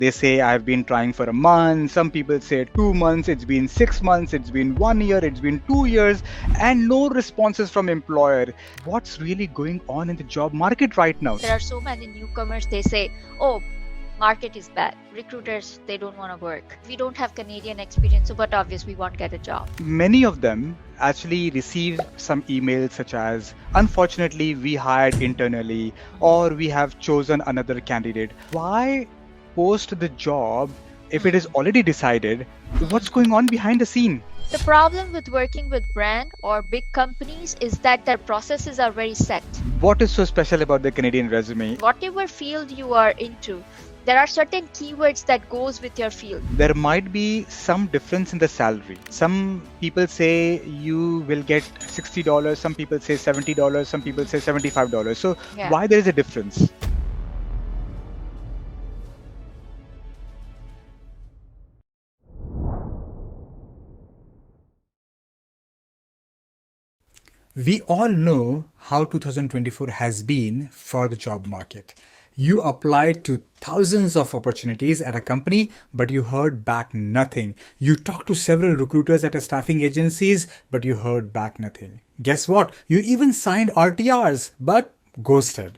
They say I've been trying for a month. Some people say 2 months. It's been 6 months. It's been 1 year. It's been 2 years, and no responses from employer. What's really going on in the job market right now? There are so many newcomers, they say, oh, market is bad. Recruiters, they don't want to work. We don't have Canadian experience, so but obvious we won't get a job. Many of them actually receive some emails such as, unfortunately, we hired internally, or we have chosen another candidate. Why post the job if it is already decided? What's going on behind the scene? The problem with working with brand or big companies is that their processes are very set. What is so special about the Canadian resume? Whatever field you are into, there are certain keywords that goes with your field. There might be some difference in the salary. Some people say you will get $60, some people say $70, some people say $75. So why there is a difference? We all know how 2024 has been for the job market. You applied to thousands of opportunities at a company, but you heard back nothing. You talked to several recruiters at a staffing agencies, but you heard back nothing. Guess what? You even signed RTRs, but ghosted.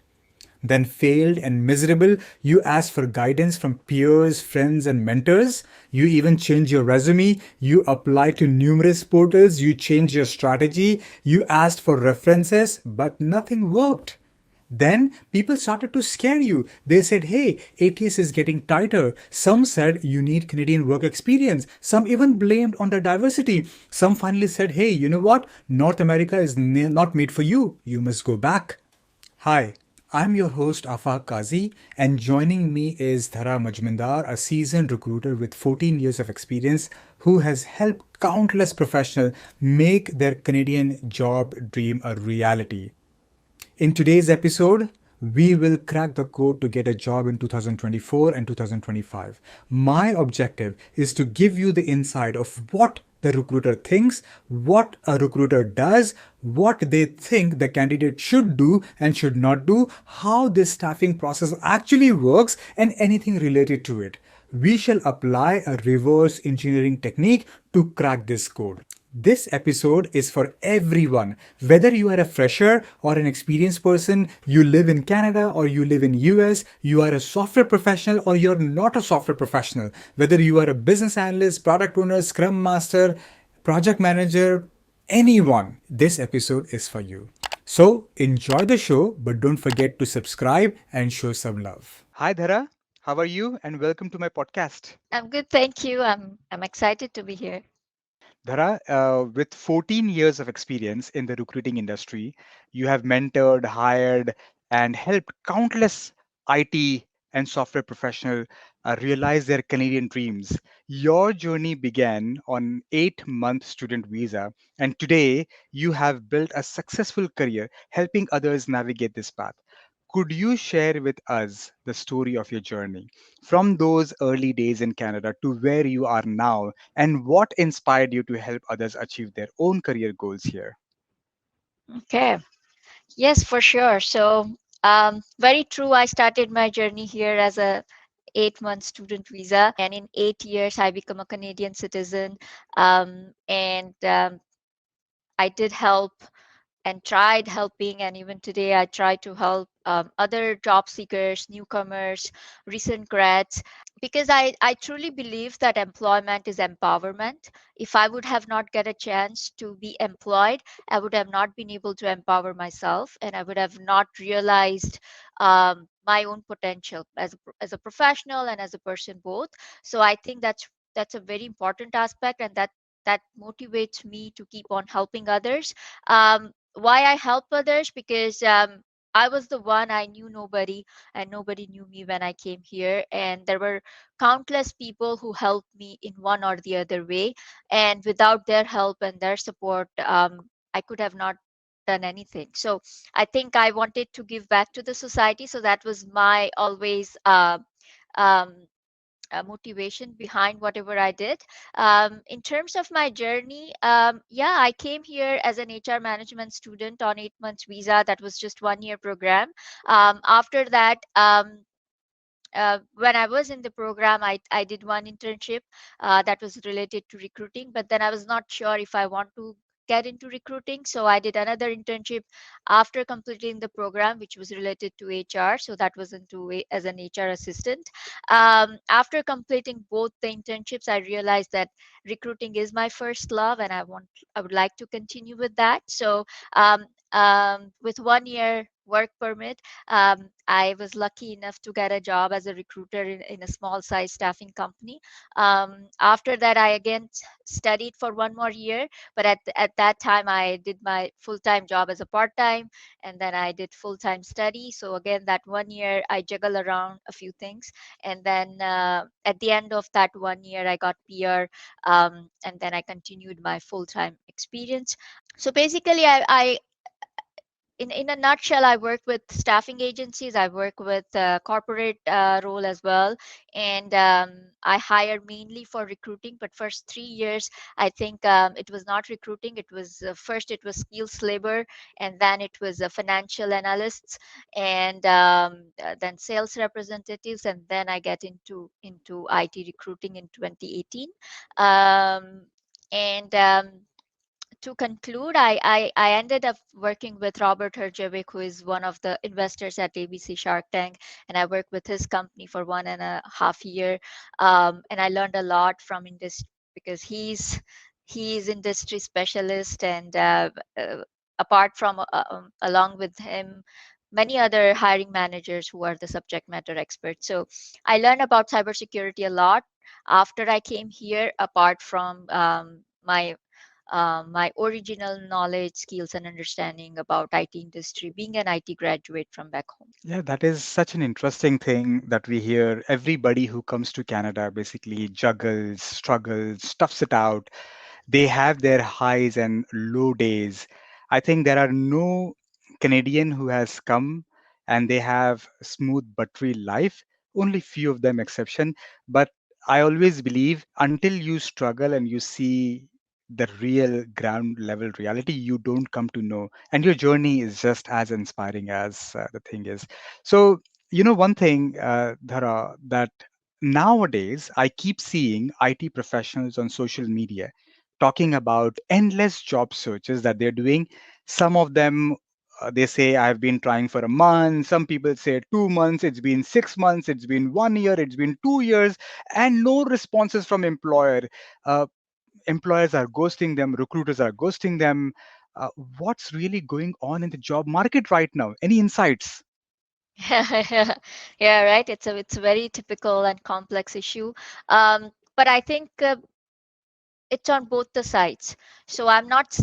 Then failed and miserable, you asked for guidance from peers, friends, and mentors. You even changed your resume. You applied to numerous portals. You changed your strategy. You asked for references, but nothing worked. Then people started to scare you. They said, hey, ATS is getting tighter. Some said you need Canadian work experience. Some even blamed on the diversity. Some finally said, hey, you know what? North America is not made for you. You must go back. Hi. I'm your host Afaq Qazi, and joining me is Dhara Majmundar, a seasoned recruiter with 14 years of experience who has helped countless professionals make their Canadian job dream a reality. In today's episode, we will crack the code to get a job in 2024 and 2025. My objective is to give you the insight of what the recruiter thinks, what a recruiter does, what they think the candidate should do and should not do, how this staffing process actually works, and anything related to it. We shall apply a reverse engineering technique to crack this code. This episode is for everyone. Whether you are a fresher or an experienced person, you live in Canada or you live in US, you are a software professional or you're not a software professional. Whether you are a business analyst, product owner, scrum master, project manager, anyone, this episode is for you. So enjoy the show, but don't forget to subscribe and show some love. Hi Dhara, how are you? And welcome to my podcast. I'm good, thank you. I'm excited to be here. Dhara, with 14 years of experience in the recruiting industry, you have mentored, hired, and helped countless IT and software professionals realize their Canadian dreams. Your journey began on 8-month student visa, and today you have built a successful career helping others navigate this path. Could you share with us the story of your journey from those early days in Canada to where you are now, and what inspired you to help others achieve their own career goals here? Okay. Yes, for sure. So, very true. I started my journey here as a 8-month student visa, and in 8 years, I become a Canadian citizen. And I did help and tried helping, and even today I try to help other job seekers, newcomers, recent grads, because I truly believe that employment is empowerment. If I would have not get a chance to be employed, I would have not been able to empower myself, and I would have not realized my own potential as a professional and as a person both. So I think that's a very important aspect, and that motivates me to keep on helping others. Why I help others? Because I was the one, I knew nobody, and nobody knew me when I came here. And there were countless people who helped me in one or the other way. And without their help and their support, I could have not done anything. So I think I wanted to give back to the society. So that was my always um, motivation behind whatever I did. In terms of my journey, yeah, I came here as an HR management student on 8 months visa. That was just 1 year program. After that, when I was in the program, I did one internship that was related to recruiting, but then I was not sure if I want to get into recruiting. So I did another internship after completing the program, which was related to HR. So that was as an HR assistant. After completing both the internships, I realized that recruiting is my first love, and I would like to continue with that. So um, with 1 year work permit, I was lucky enough to get a job as a recruiter in a small size staffing company. After that, I again studied for 1 more year, but at that time, I did my full time job as a part time, and then I did full time study. So again, that 1 year, I juggle around a few things, and then at the end of that 1 year, I got PR, and then I continued my full time experience. So basically, I in a nutshell, I work with staffing agencies. I work with corporate role as well, and I hire mainly for recruiting. But first 3 years, I think it was not recruiting. It was first it was skills labor, and then it was financial analysts, and then sales representatives, and then I get into IT recruiting in 2018. Um, and To conclude, I ended up working with Robert Herjavec, who is one of the investors at ABC Shark Tank, and I worked with his company for 1.5 year, and I learned a lot from industry because he's industry specialist, and apart from along with him, many other hiring managers who are the subject matter experts. So I learned about cybersecurity a lot after I came here, apart from my original knowledge, skills, and understanding about IT industry, being an IT graduate from back home. Yeah, that is such an interesting thing that we hear. Everybody who comes to Canada basically juggles, struggles, stuffs it out. They have their highs and low days. I think there are no Canadian who has come and they have smooth buttery life. Only few of them exception. But I always believe until you struggle and you see the real ground level reality, you don't come to know. And your journey is just as inspiring as the thing is. So, one thing, Dhara, that nowadays I keep seeing IT professionals on social media talking about endless job searches that they're doing. Some of them, they say, I've been trying for a month. Some people say 2 months. It's been 6 months. It's been 1 year. It's been 2 years, and no responses from employer. Uh, Employers are ghosting them. Recruiters are ghosting them. Uh, what's really going on in the job market right now? Any insights? Yeah, right. It's a very typical and complex issue. But I think it's on both the sides. So I'm not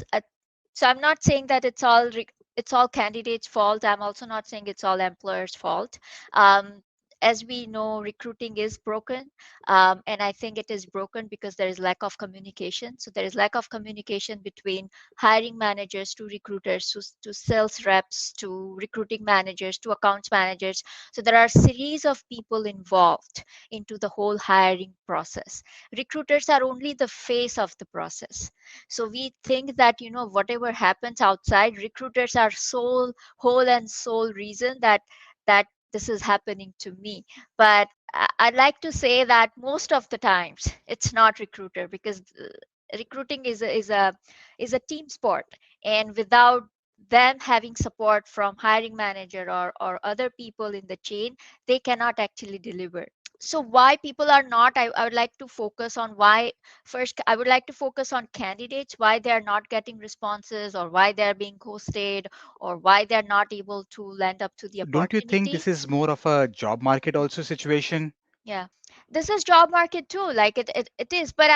saying that it's all candidates' fault. I'm also not saying it's all employers' fault. Um, as we know, recruiting is broken, and I think it is broken because there is lack of communication. So there is lack of communication between hiring managers to recruiters, to sales reps, to recruiting managers, to accounts managers. So there are series of people involved into the whole hiring process. Recruiters are only the face of the process. So we think that whatever happens outside, recruiters are whole and sole reason that this is happening to me. But I'd like to say that most of the times it's not recruiter, because recruiting is a team sport, and without them having support from hiring manager or other people in the chain, they cannot actually deliver. So why people are not, I would like to focus on why. First, I would like to focus on candidates, why they are not getting responses, or why they're being ghosted, or why they're not able to land up to the Don't you think opportunity. this is more of a job market also situation? Yeah, this is job market too, like it is. But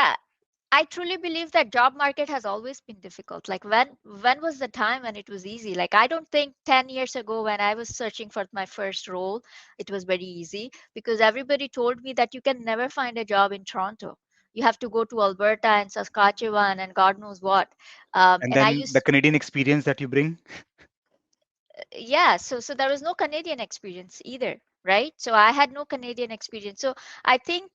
I truly believe that job market has always been difficult. Like when was the time when it was easy? Like I don't think 10 years ago when I was searching for my first role, it was very easy, because everybody told me that you can never find a job in Toronto. You have to go to Alberta and Saskatchewan and God knows what. And And I then the used, Canadian experience that you bring. yeah, so there was no Canadian experience either. right? So I had no Canadian experience. So I think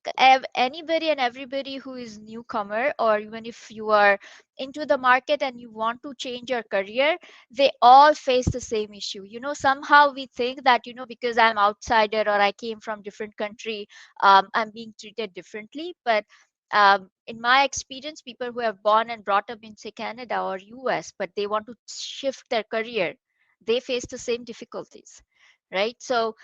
anybody and everybody who is newcomer, or even if you are into the market and you want to change your career, they all face the same issue. Somehow we think that, because I'm outsider or I came from different country, I'm being treated differently. But in my experience, people who have born and brought up in, say, Canada or US, but they want to shift their career, they face the same difficulties, right? So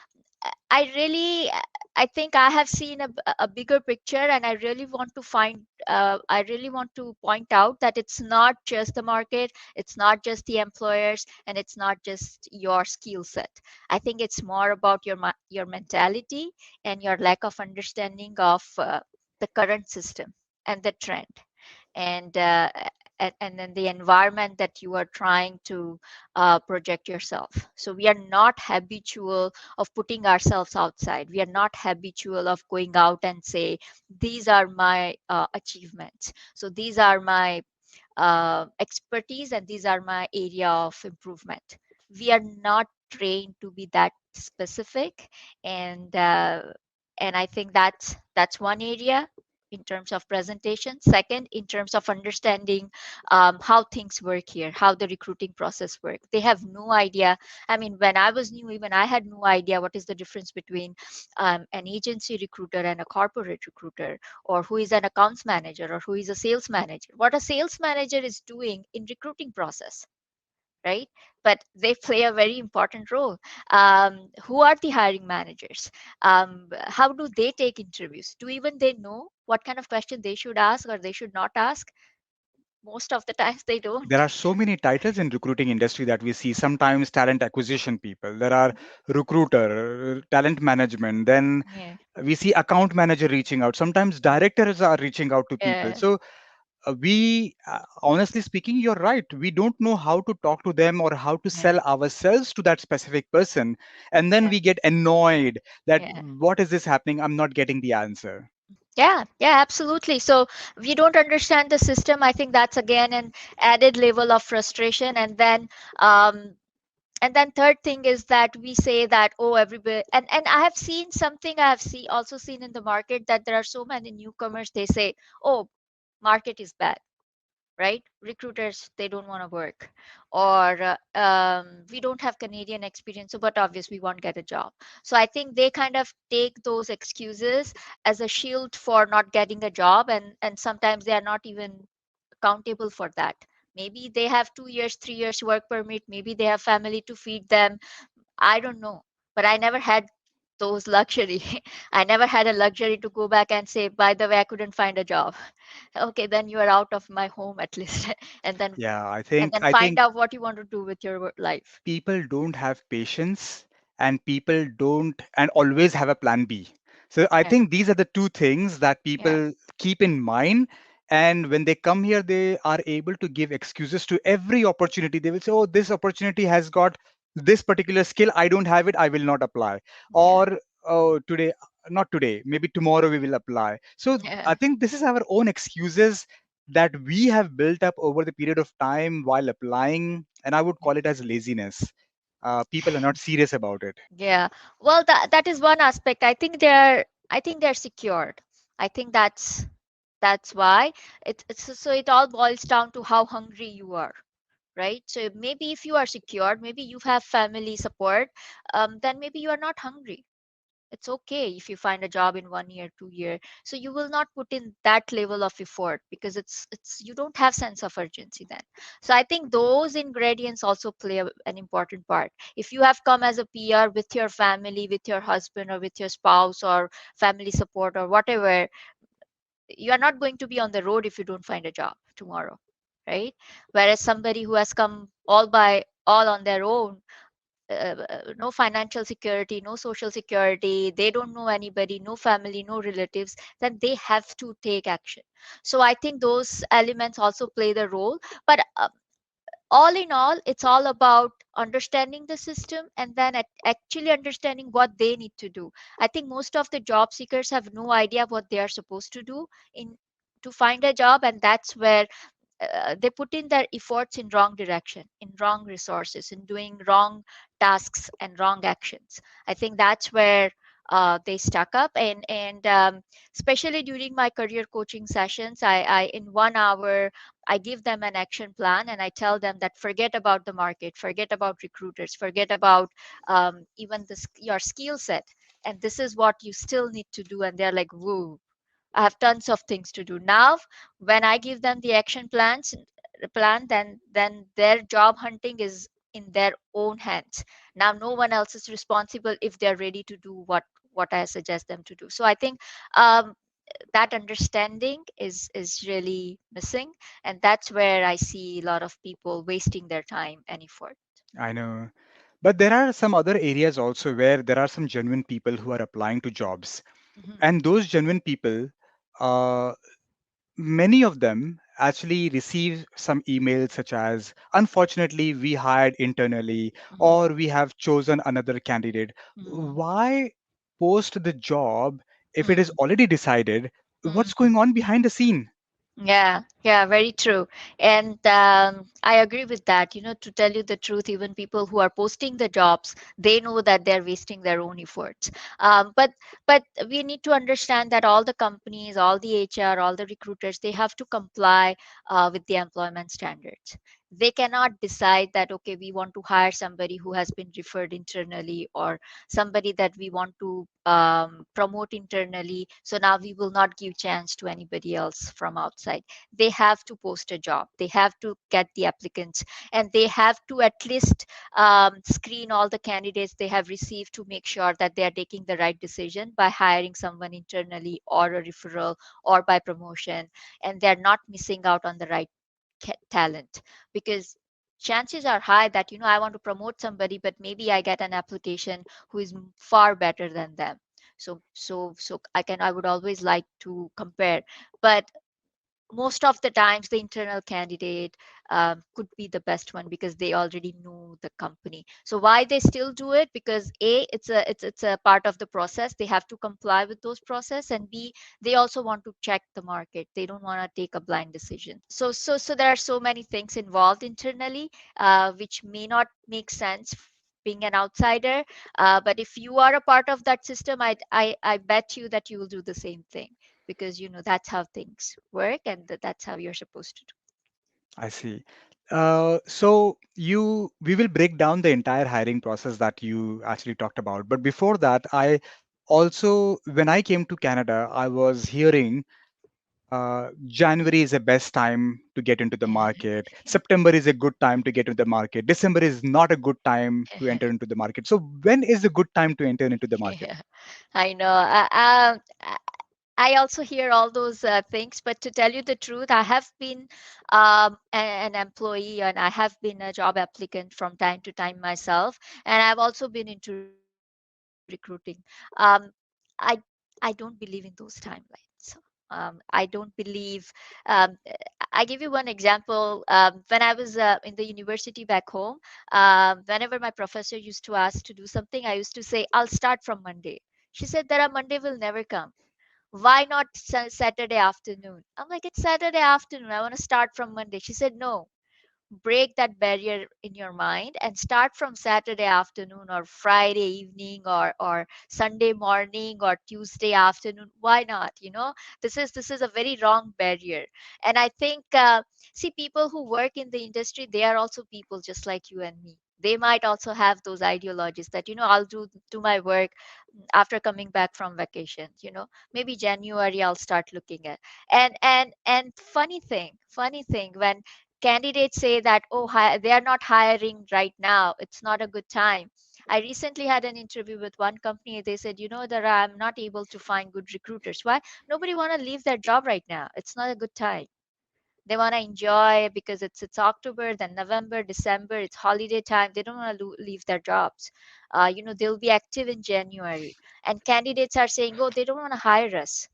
I really, I think I have seen a bigger picture, and I really want to point out that it's not just the market, it's not just the employers, and it's not just your skill set. I think it's more about your mentality and your lack of understanding of the current system and the trend, and and then the environment that you are trying to project yourself. So we are not habitual of putting ourselves outside. We are not habitual of going out and say, these are my achievements. So these are my expertise, and these are my area of improvement. We are not trained to be that specific, and I think that's one area in terms of presentation. Second, in terms of understanding how things work here, how the recruiting process work. They have no idea. I mean, when I was new, even I had no idea what is the difference between an agency recruiter and a corporate recruiter, or who is an accounts manager, or who is a sales manager. What a sales manager is doing in recruiting process, right? But they play a very important role. Who are the hiring managers? How do they take interviews? Do even they know what kind of question they should ask or they should not ask? Most of the times they There don't. are so many titles in recruiting industry that we see. Sometimes talent acquisition people, there are Mhm. recruiter, talent management, then Yeah, we see account manager reaching out, sometimes directors are reaching out to people. yeah, So we honestly speaking, you're right, we don't know how to talk to them or how to yeah, sell ourselves to that specific person, and then yeah, we get annoyed that yeah. what is this happening, I'm not getting the answer. Yeah, yeah, absolutely. So we don't understand the system. I think that's again an added level of frustration. Um, and then third thing is that we say that, oh, everybody, and I have seen something, I have also seen in the market, that there are so many newcomers. They say, oh, market is bad, right? Recruiters, they don't want to work, or we don't have Canadian experience, so but obvious we won't get a job. So I think they kind of take those excuses as a shield for not getting a job, and sometimes they are not even accountable for that. Maybe they have 2 years, 3 years work permit, maybe they have family to feed them. I don't know. But I never had those luxury. I never had a luxury to go back and say, by the way, I couldn't find a job. Okay, then you are out of my home at least. and then Yeah, i and think then i find think out what you want to do with your life. people don't have patience, and people don't and always have a plan B. So I Yeah, think these are the two things that yeah, people keep in mind. And when they come here, they are able to give excuses to every opportunity. They will say, oh, this opportunity has got this particular skill, I don't have it, I will not apply. yeah, Or, oh, today, not today, maybe tomorrow we will apply. So yeah, I think this is our own excuses that we have built up over the period of time while applying, and I would call it as laziness. People are not serious about it. yeah. Well, that is one aspect. I think they're secured. I think that's why it's so it all boils down to how hungry you are, right? So maybe if you are secured, maybe you have family support, then maybe you are not hungry. It's okay if you find a job in 1 year, 2 year. So you will not put in that level of effort because it's you don't have sense of urgency then. So I think those ingredients also play an important part. If you have come as a PR with your family, with your husband or with your spouse or family support or whatever, you are not going to be on the road if you don't find a job tomorrow, right? Whereas somebody who has come all on their own, no financial security, no social security, they don't know anybody, no family, no relatives, then they have to take action. So I think those elements also play the role. But all in all, it's all about understanding the system and then actually understanding what they need to do. I think most of the job seekers have no idea what they are supposed to do in to find a job, and that's where they put in their efforts in wrong direction, in wrong resources, in doing wrong tasks and wrong actions. I think that's where they stuck up. And especially during my career coaching sessions, I in 1 hour I give them an action plan, and I tell them that forget about the market, forget about recruiters, forget about even your skill set, and this is what you still need to do. And they're like, whoa, I have tons of things to do. Now, when I give them the action plan, then their job hunting is in their own hands. Now, no one else is responsible if they're ready to do what I suggest them to do. So I think um, that understanding is really missing, and that's where I see a lot of people wasting their time and effort. I know. But there are some other areas also where there are some genuine people who are applying to jobs. Mhm, And those genuine people, uh, many of them actually receive some emails such as, unfortunately, we hired internally, mhm, or we have chosen another candidate. mhm, Why post the job if it is mhm, already decided? What's mhm. going on behind the scene? Yeah, yeah, very true. And I agree with that. To tell you the truth, even people who are posting the jobs, they know that they're wasting their own efforts. But we need to understand that all the companies, all the HR, all the recruiters, they have to comply with the employment standards. They cannot decide that, okay, we want to hire somebody who has been referred internally, or somebody that we want to promote internally. So now we will not give chance to anybody else from outside. They have to post a job. They have to get the applicants, and they have to at least screen all the candidates they have received to make sure that they are taking the right decision by hiring someone internally or a referral or by promotion, and they're not missing out on the right talent. Because chances are high that I want to promote somebody, but maybe I get an application who is far better than them. So I would always like to compare. But most of the times the internal candidate could be the best one, because they already know the company. So why they still do it? Because a, it's a part of the process. They have to comply with those process, and b, they also want to check the market. They don't want to take a blind decision. So there are so many things involved internally, which may not make sense being an outsider. But if you are a part of that system, I bet you that you will do the same thing, because that's how things work, and that's how you're supposed to do. I see. So we will break down the entire hiring process that you actually talked about. But before that, I also, when I came to Canada, I was hearing January is the best time to get into the market. September is a good time to get into the market. December is not a good time to enter into the market. So when is a good time to enter into the market? Yeah, I know. I also hear all those things, but to tell you the truth, I have been an employee, and I have been a job applicant from time to time myself, and I've also been into recruiting. I I don't believe in those timelines. I don't believe. Um, I give you one example. When I was in the university back home, whenever my professor used to ask to do something, I used to say, "I'll start from Monday." She said that a Monday will never come. Why not Saturday afternoon? I'm like, it's Saturday afternoon. I want to start from Monday. She said, no, break that barrier in your mind and start from Saturday afternoon, or Friday evening, or Sunday morning, or Tuesday afternoon. Why not? This is a very wrong barrier. And I think, see, people who work in the industry, they are also people just like you and me. They might also have those ideologies that, I'll do my work after coming back from vacation. Maybe January I'll start looking at. And funny thing, when candidates say that, oh, they are not hiring right now, it's not a good time. I recently had an interview with one company. They said, that I'm not able to find good recruiters. Why? Nobody want to leave their job right now. It's not a good time. They want to enjoy, because it's October, then November, December, it's holiday time. They don't want to leave their jobs. They'll be active in January. And candidates are saying, oh, they don't want to hire us.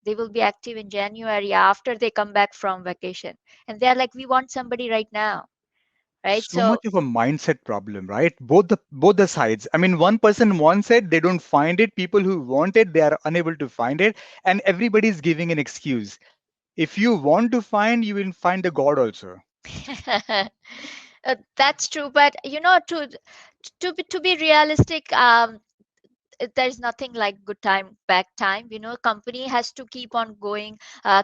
They will be active in January after they come back from vacation. And they're like, we want somebody right now. Right. So So much of a mindset problem, right? Both the sides. I mean, one person wants it, they don't find it. People who want it, they are unable to find it, and everybody's giving an excuse. If you want to find, you will find the God also. That's true, but to be realistic, there's nothing like good time back time. Company has to keep on going,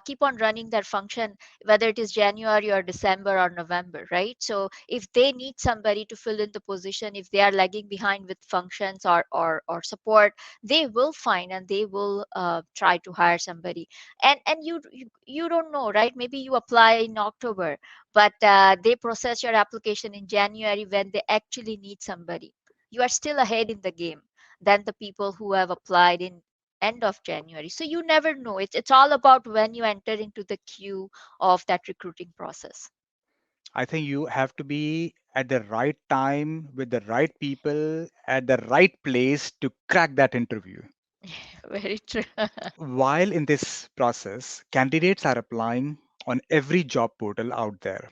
keep on running their function, whether it is January or December or November, right? So if they need somebody to fill in the position, if they are lagging behind with functions or support, they will find and they will try to hire somebody. And you don't know, right? Maybe you apply in October, but they process your application in January when they actually need somebody. You are still ahead in the game than the people who have applied in end of January. So you never know. It's all about when you enter into the queue of that recruiting process. I think you have to be at the right time with the right people at the right place to crack that interview. Very true. While in this process, candidates are applying on every job portal out there,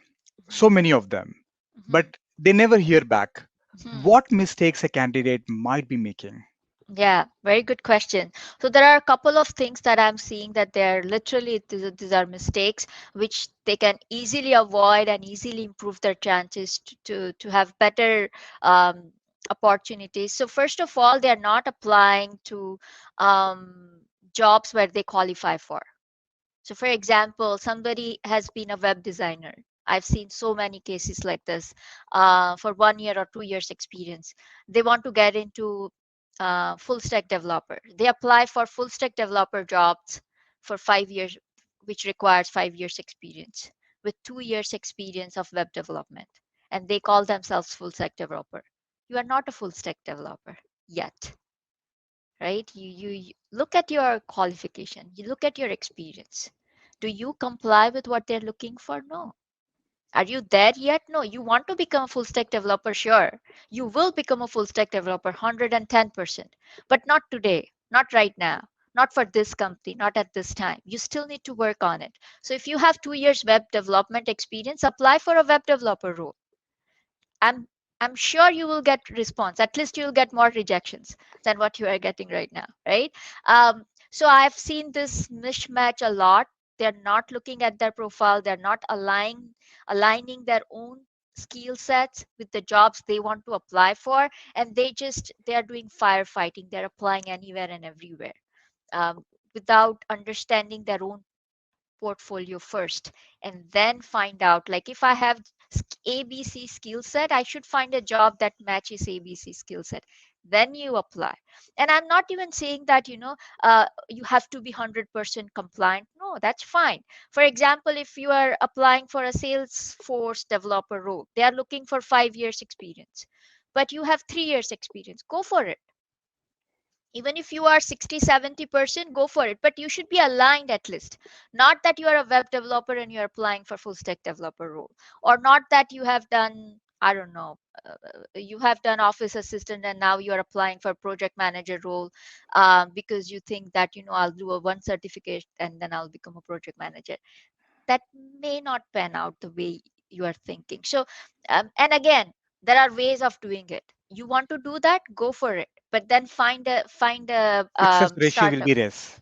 so many of them, Mhm, but they never hear back. mhm. What mistakes a candidate might be making? Yeah, very good question. So there are a couple of things that I'm seeing that they're literally these are mistakes which they can easily avoid and easily improve their chances to have better um, opportunities. So first of all, they're not applying to um, jobs where they qualify for. So, for example, somebody has been a web designer. I've seen so many cases like this for 1 year or 2 years experience. They want to get into full stack developer. They apply for full stack developer jobs for 5 years, which requires 5 years experience with 2 years experience of web development. And they call themselves full stack developer. You are not a full stack developer yet, right? You look at your qualification, you look at your experience. Do you comply with what they're looking for? No. Are you there yet? No. You want to become a full stack developer? Sure. You will become a full stack developer 110%, but not today, not right now. Not for this company, not at this time. You still need to work on it. So if you have 2 years web development experience, apply for a web developer role. I'm sure you will get response. At least you'll get more rejections than what you are getting right now, right? So I've seen this mismatch a lot. They're not looking at their profile. They're not aligning their own skill sets with the jobs they want to apply for, and they are doing firefighting. They're applying anywhere and everywhere um, without understanding their own portfolio first, and then find out, like, if I have ABC skill set, I should find a job that matches ABC skill set. Then you apply. And I'm not even saying that you have to be 100% compliant. No, that's fine. For example, if you are applying for a Salesforce developer role, they are looking for 5 years experience, but you have 3 years experience, go for it. Even if you are 60-70%, go for it, but you should be aligned at least. Not that you are a web developer and you're applying for full stack developer role, or not that you have done, I don't know, you have done office assistant and now you're applying for project manager role, because you think that I'll do a one certificate and then I'll become a project manager. That may not pan out the way you are thinking. So and again, there are ways of doing it. You want to do that, go for it, but then find a Success ratio will startup. be less.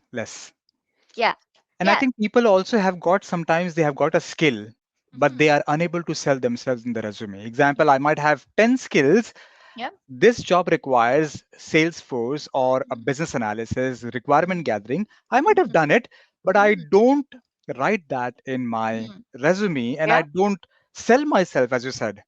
Yeah, And I yeah. think people also have got sometimes they have got a skill, but Hmm. they are unable to sell themselves in the resume. Example, I might have 10 skills. Yeah. This job requires Salesforce or a Hmm. business analysis, requirement gathering. I might have Hmm. done it, but I Hmm. don't write that in my Hmm. resume and I Yeah. don't sell myself, as you said.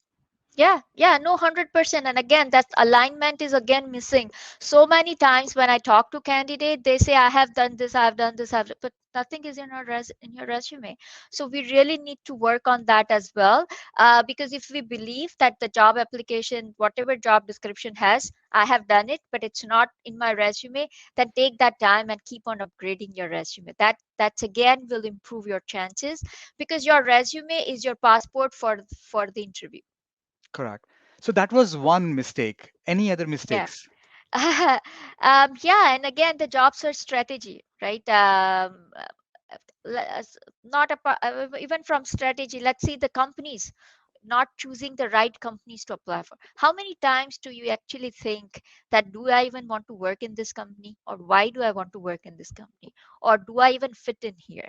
Yeah, yeah, no, 100%. And again, that alignment is again missing. So many times when I talk to candidate, they say, I have done this, I have done this, but nothing is in your resume. So we really need to work on that as well. Because if we believe that the job application, whatever job description has, I have done it, but it's not in my resume, then take that time and keep on upgrading your resume. That's again will improve your chances, because your resume is your passport for the interview. Correct. So that was one mistake. Any other Yeah. mistakes? Yeah, and again, the job search strategy, right? Not even from strategy. Let's see the companies not choosing the right companies to apply for. How many times do you actually think that, do I even want to work in this company, or why do I want to work in this company, or do I even fit in here?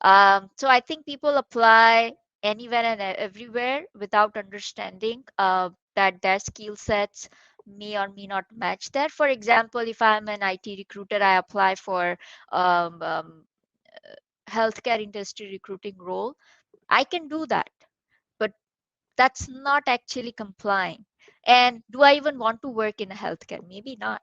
So I think people apply anywhere and everywhere without understanding that their skill sets may or may not match that. For example, if I'm an IT recruiter, I apply for um, um, healthcare industry recruiting role. I can do that, but that's not actually complying. And do I even want to work in healthcare? Maybe not.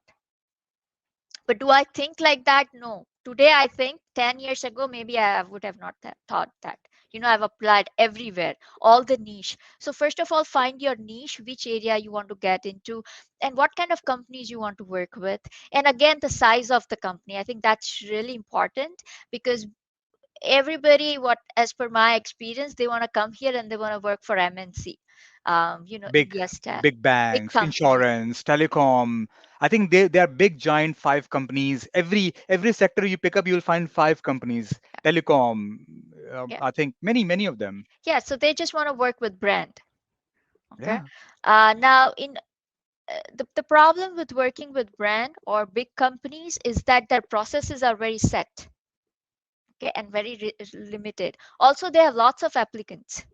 But do I think like that? No. Today, I think 10 years ago, maybe I would have not thought that. I've applied everywhere, all the niche. So, first of all, find your niche, which area you want to get into, and what kind of companies you want to work with. And again, the size of the company. I think that's really important because everybody, what as per my experience, they want to come here and they want to work for MNC, Big India style, big big banks, companies. insurance, telecom. I think they are big giant five companies. Every sector you pick up, you'll find five companies. Telecom. Yeah. I think many of them. Yeah. So they just want to work with brand. Okay. Yeah, Now, in the problem with working with brand or big companies is that their processes are very set, okay, and very limited. Also, they have lots of applicants.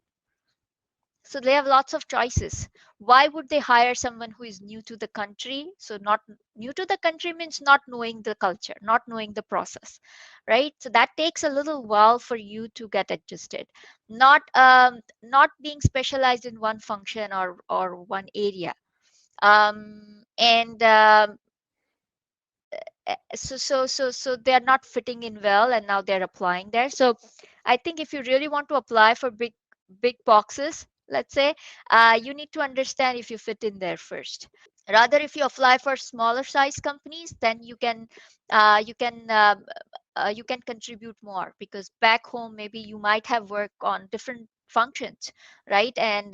So they have lots of choices. Why would they hire someone who is new to the country? So not new to the country means not knowing the culture, not knowing the process, right? So that takes a little while for you to get adjusted. Not being specialized in one function or one area. And so they are not fitting in well, and now they're applying there. So I think if you really want to apply for big boxes, let's say, you need to understand if you fit in there first. Rather, if you apply for smaller size companies, then uh, you can um, you can contribute more, because back home maybe you might have worked on different functions, right? And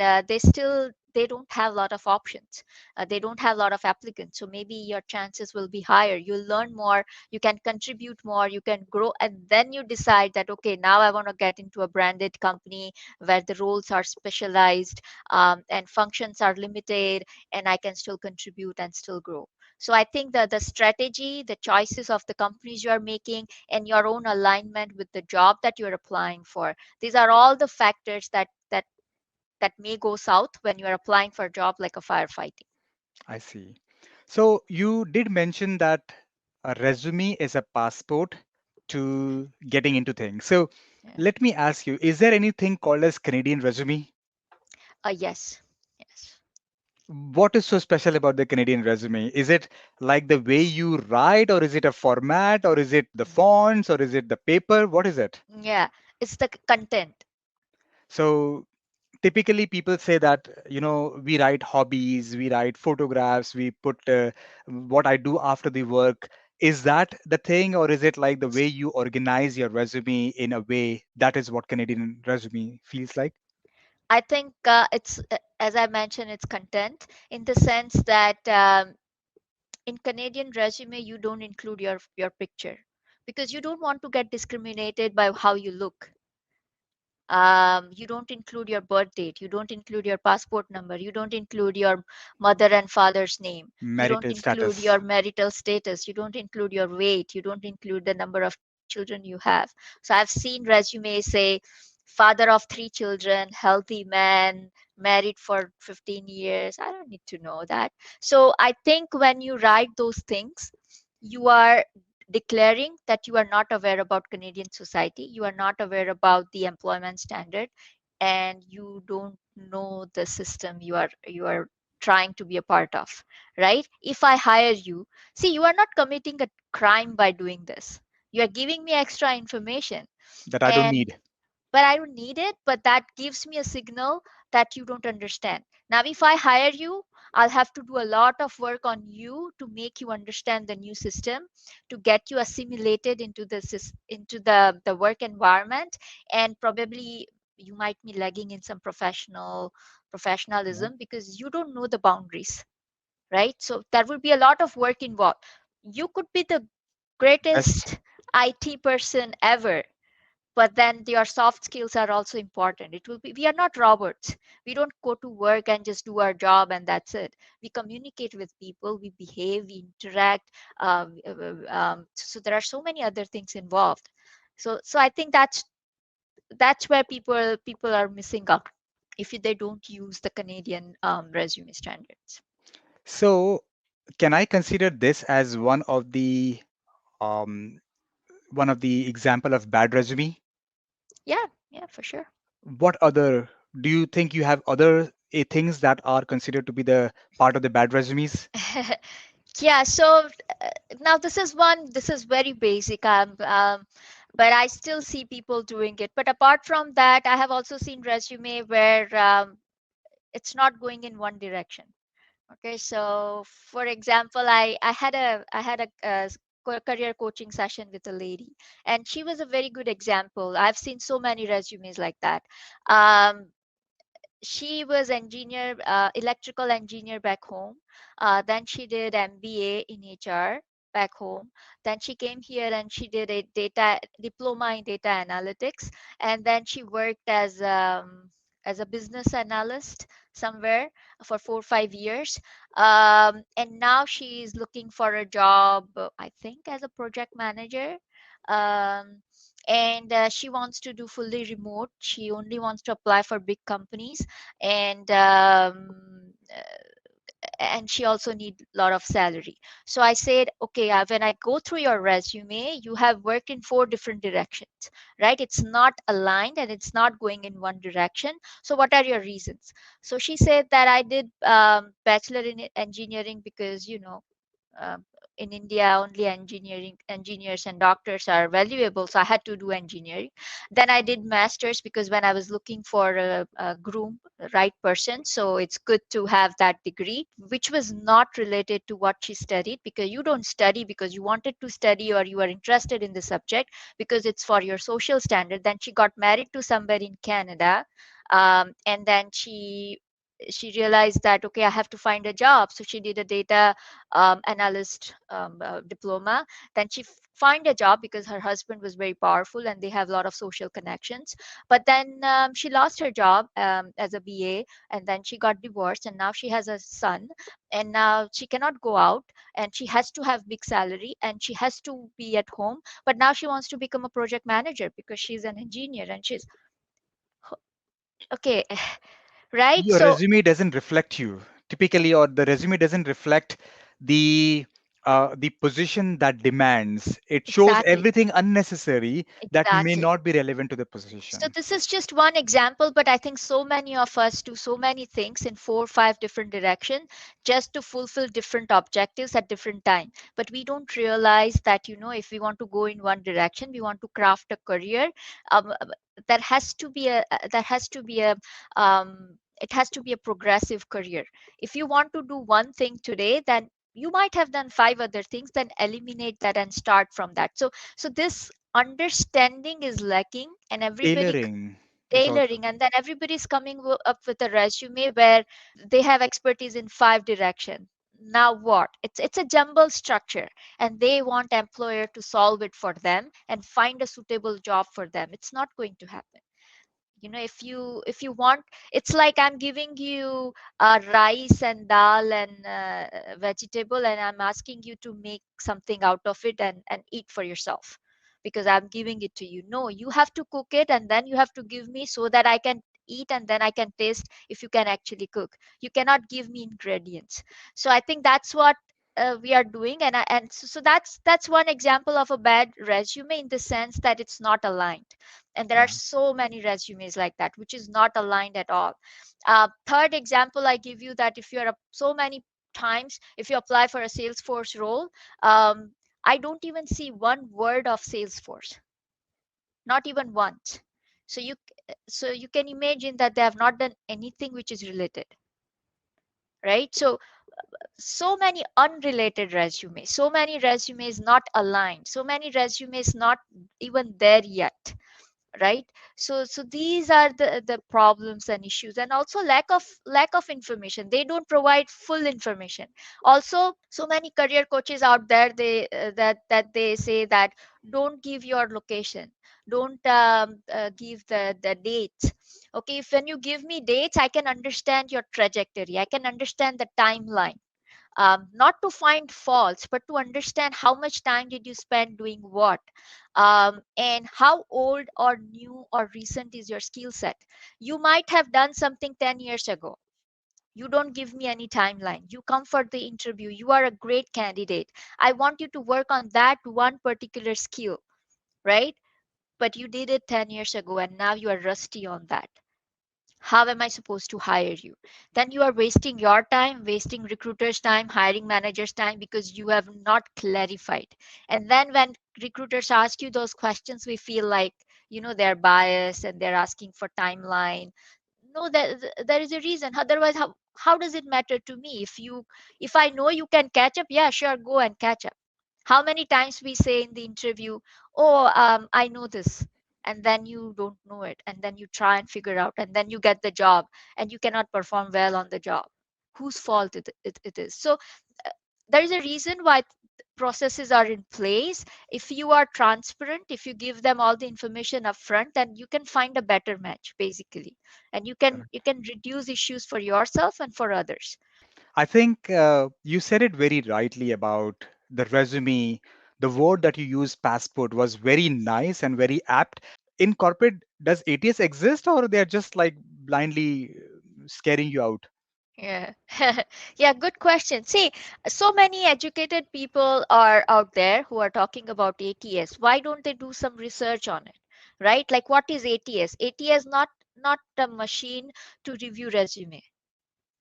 they don't have a lot of options. They don't have a lot of applicants, so maybe your chances will be higher. You'll learn more, you can contribute more, you can grow, and then you decide that, okay, now I want to get into a branded company where the roles are specialized, and functions are limited, and I can still contribute and still grow. So I think that the strategy, the choices of the companies you are making, and your own alignment with the job that you're applying for, these are all the factors that may go south when you're applying for a job like a firefighting. I see. So you did mention that a resume is a passport to getting into things. So Yeah. let me ask you, is there anything called as Canadian resume? Yes. Yes. What is so special about the Canadian resume? Is it like the way you write, or is it a format, or is it the fonts, or is it the paper? What is it? Yeah, it's the content. So typically people say that, we write hobbies, we write photographs, we put what I do after the work. Is that the thing, or is it like the way you organize your resume in a way that is what Canadian resume feels like? I think it's as I mentioned, it's content, in the sense that in Canadian resume you don't include your picture, because you don't want to get discriminated by how you look. You don't include your birth date, you don't include your passport number, you don't include your mother and father's name, you don't Marital include status. your marital status, you don't include your weight, you don't include the number of children you have. So I've seen resumes say father of 3 children, healthy man, married for 15 years. I don't need to know that. So I think when you write those things, you are declaring that you are not aware about Canadian society, you are not aware about the employment standard, and you don't know the system you are trying to be a part of, right? If I hire you, see, you are not committing a crime by doing this. You are giving me extra information, That I don't and need. but I don't need it, but that gives me a signal that you don't understand. Now, if I hire you, I'll have to do a lot of work on you to make you understand the new system, to get you assimilated into the work environment, and probably you might be lagging in some Yeah. professionalism because you don't know the boundaries, right? So there will be a lot of work involved. You could be the Best. greatest IT person ever, but then your soft skills are also important. It will be, we are not robots. We don't go to work and just do our job and that's it. We communicate with people, we behave, we interact. So there are so many other things involved. So I think that's where people are missing out if they don't use the Canadian resume standards. So, can I consider this as um, one of the example of bad resume? Yeah, yeah, for sure. What other do you think you have other things that are considered to be the part of the bad resumes? Yeah, so now this is very basic, but I still see people doing it. But apart from that, I have also seen resume where it's not going in one direction. Okay, so for example, I had a career coaching session with a lady, and she was a very good example. I've seen so many resumes like that. Um, she was electrical engineer back home. Then she did MBA in HR back home. Then she came here and she did a data diploma in data analytics, and then she worked as a business analyst somewhere for 4 or 5 years. And now she is looking for a job, I think, as a project manager. Um, and she wants to do fully remote. She only wants to apply for big companies, and and she also need a lot of salary. So I said, okay, when I go through your resume, you have worked in 4 different directions, right? It's not aligned and it's not going in one direction. So what are your reasons? So she said that I did bachelor in engineering because, um, in India, only engineers and doctors are valuable. So I had to do engineering. Then I did masters because when I was looking for a groom, the right person, so it's good to have that degree, which was not related to what she studied, because you don't study because you wanted to study or you are interested in the subject, because it's for your social standard. Then she got married to somebody in Canada, and then she realized that, okay, I have to find a job. So she did a data analyst diploma. Then she find a job because her husband was very powerful and they have a lot of social connections. But then she lost her job as a BA, and then she got divorced, and now she has a son, and now she cannot go out, and she has to have big salary, and she has to be at home. But now she wants to become a project manager because she's an engineer, and she's okay. Right, Your so resume doesn't reflect you typically, or the resume doesn't reflect the the position that demands. It shows exactly. everything unnecessary that may Exactly. not be relevant to the So position. this is just one example, but I think so many of us do so many things in 4 or 5 different directions just to fulfill different objectives at different time. But we don't realize that, if we want to go in one direction, we want to craft a career. That has to be it has to be a progressive career. If you want to do one thing today, then you might have done 5 other things, then eliminate that and start from that. So this understanding is lacking, and everybody Tailoring is also. tailoring, and then everybody's coming up with a resume where they have expertise in 5 direction. Now what? It's a jumble structure, and they want employer to solve it for them and find a suitable job for them. It's not going to happen. If you want, it's like I'm giving you rice and dal and vegetable, and I'm asking you to make something out of it and eat for yourself because I'm giving it to you. No, you have to cook it, and then you have to give me so that I can eat, and then I can taste if you can actually cook. You cannot give me ingredients. So I think that's what we are doing, and so that's one example of a bad resume, in the sense that it's not aligned. And there are Yeah. so many resumes like that which is not aligned at all. Third example I give you, that if you're so many times, if you apply for a Salesforce role, um, I don't even see one word of Salesforce, not even once. So you can imagine that they have not done anything which is related, right? So many unrelated resumes, so many resumes not aligned, so many resumes not even there yet, right? So these are the problems and issues, and also lack of information. They don't provide full information. Also, so many career coaches out there, that they say that don't give your location, don't give the dates. Okay, if when you give me dates, I can understand your trajectory, I can understand the timeline, not to find faults, but to understand how much time did you spend doing what. and how old or new or recent is your skill set. You might have done something 10 years ago. You don't give me any timeline. You come for the interview. You are a great candidate. I want you to work on that one particular skill, right? But you did it 10 years ago and now you are rusty on that. How am I supposed to hire you? Then you are wasting your time, wasting recruiters' time, hiring managers' time, because you have not clarified. And then when recruiters ask you those questions, we feel like, they're biased and they're asking for timeline. No, there is a reason. Otherwise, how does it matter to me? If I know you can catch up, yeah, sure, go and catch up. How many times we say in the interview, oh, I know this, and then you don't know it, and then you try and figure out, and then you get the job and you cannot perform well on the job. Whose fault it is? So uh, there is a reason why processes are in place. If you are transparent, if you give them all the information up front, then you can find a better match basically, and you can reduce issues for yourself and for others. I think you said it very rightly about the resume. The word that you used, passport, was very nice and very apt. In corporate, does ATS exist, or they're just like blindly scaring you out? Yeah. Yeah, good question. See, so many educated people are out there who are talking about ATS. Why don't they do some research on it? Right? Like, what is ATS? ATS not a machine to review resume.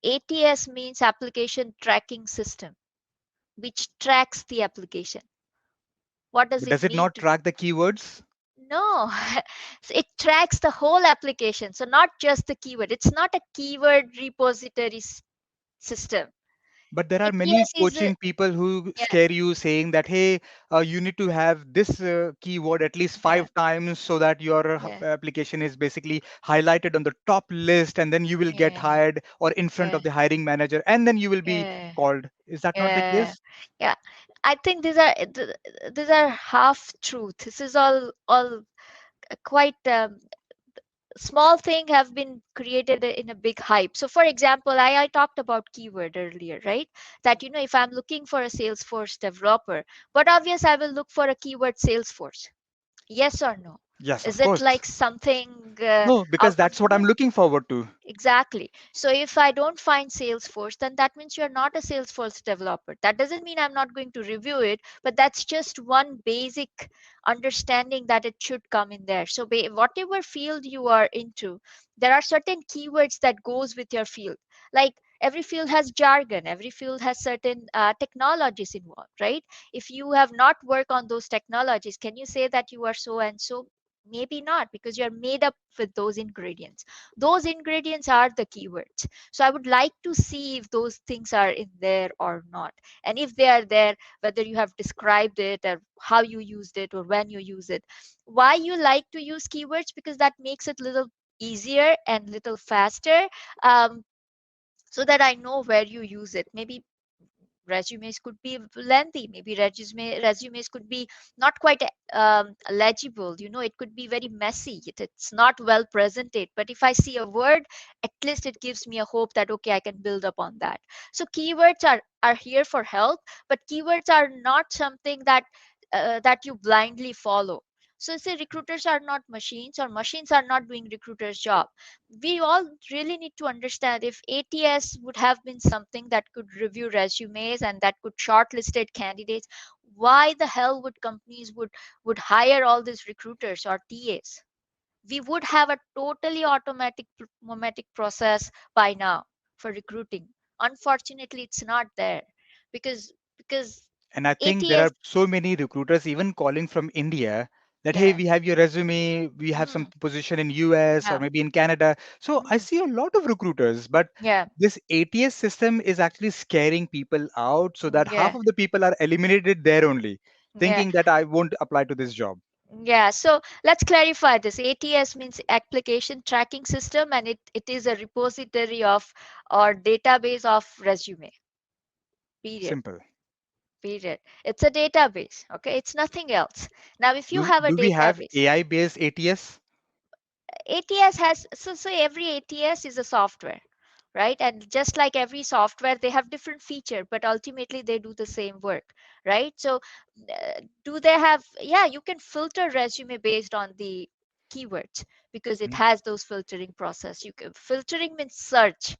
ATS means application tracking system, which tracks the application. What does But it does it mean not to? track the keywords? No, so it tracks the whole application. So not just the keyword. It's not a keyword repository system. But there are many ATS is a, coaching people who yeah, scare you saying that, hey, you need to have this keyword at least yeah, 5 times so that your yeah, application is basically highlighted on the top list, and then you will get yeah, hired or in front yeah, of the hiring manager, and then you will be yeah, called. Is that not the yeah, case? yeah. I think these are half truth. This is all quite small thing have been created in a big hype. So for example, I talked about keyword earlier, right? That if I'm looking for a Salesforce developer, but obvious I will look for a keyword Salesforce. Yes or no? Yes, Is of it course. like something No, because out of that's the what I'm blue? looking forward to. Exactly. So if I don't find Salesforce, then that means you're not a Salesforce developer. That doesn't mean I'm not going to review it, but that's just one basic understanding that it should come in there. So whatever field you are into, there are certain keywords that goes with your field. Like every field has jargon, every field has certain technologies involved, right? If you have not worked on those technologies, can you say that you are so and so? Maybe not, because you're made up with those ingredients. Those ingredients are the keywords. So I would like to see if those things are in there or not, and if they are there, whether you have described it or how you used it or when you use it. Why you like to use keywords? Because that makes it little easier and little faster, um, so that I know where you use it. Maybe resumes could be lengthy, maybe resumes could be not quite legible, it could be very messy, it's not well presented, but if I see a word, at least it gives me a hope that okay, I can build up on that. So keywords are here for help, but keywords are not something that you blindly follow. So say recruiters are not machines, or machines are not doing recruiters job. We all really need to understand, if ATS would have been something that could review resumes and that could shortlisted candidates, why the hell would companies would hire all these recruiters or TAs? We would have a totally automatic process by now for recruiting. Unfortunately, it's not there, because And I think there ATS. are so many recruiters even calling from India that, hey, Yeah. we have your resume, we have some Mm, position in US or yeah. maybe in Canada. So I Mm, see a lot of recruiters, but yeah. this ATS system is actually scaring people out so that half Yeah. of the people are eliminated there only, Yeah. thinking that I won't apply to this job. Yeah, so let's clarify this. ATS means application tracking system, and it is a repository of or database of resume. Period. Simple. Period. It's a database. Okay, it's nothing else. Now, if you have a Do we have database, AI based ATS? ATS has, so every ATS is a software. right? And just like every software, they have different feature, but ultimately they do the same work, right? So do they have, yeah, you can filter resume based on the keywords because it Mhm. has those filtering process. You can, filtering means search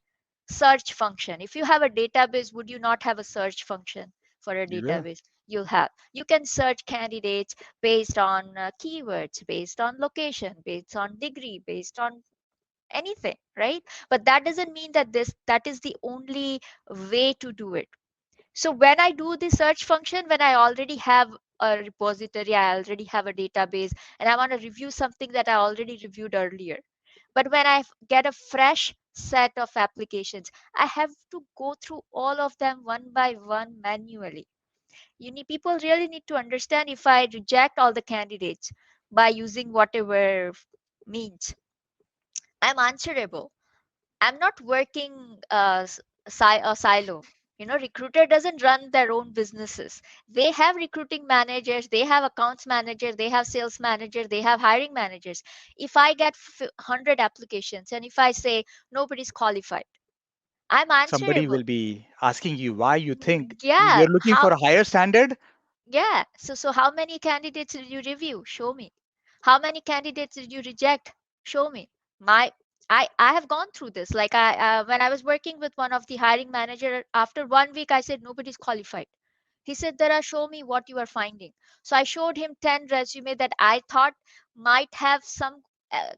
function. If you have a database, would you not have a search function for a You will. database? You'll have. You can search candidates based on keywords, based on location, based on degree, based on anything, right? But that doesn't mean that that is the only way to do it. So when I do the search function, when I already have a repository, I already have a database, and I want to review something that I already reviewed earlier. But when I get a fresh set of applications, I have to go through all of them one by one manually. People really need to understand, if I reject all the candidates by using whatever means, I'm answerable. I'm not working a silo. Recruiter doesn't run their own businesses. They have recruiting managers, they have accounts managers, they have sales managers, they have hiring managers. If I get 100 applications and if I say nobody's qualified, I'm Somebody answerable. will be asking you why you think Yeah, you're looking for a higher standard. yeah. So how many candidates did you review? Show me. How many candidates did you reject? Show me. My I have gone through this. Like when I was working with one of the hiring manager, after 1 week I said nobody's qualified. He said, Dara, show me what you are finding. So I showed him 10 resume that I thought might have some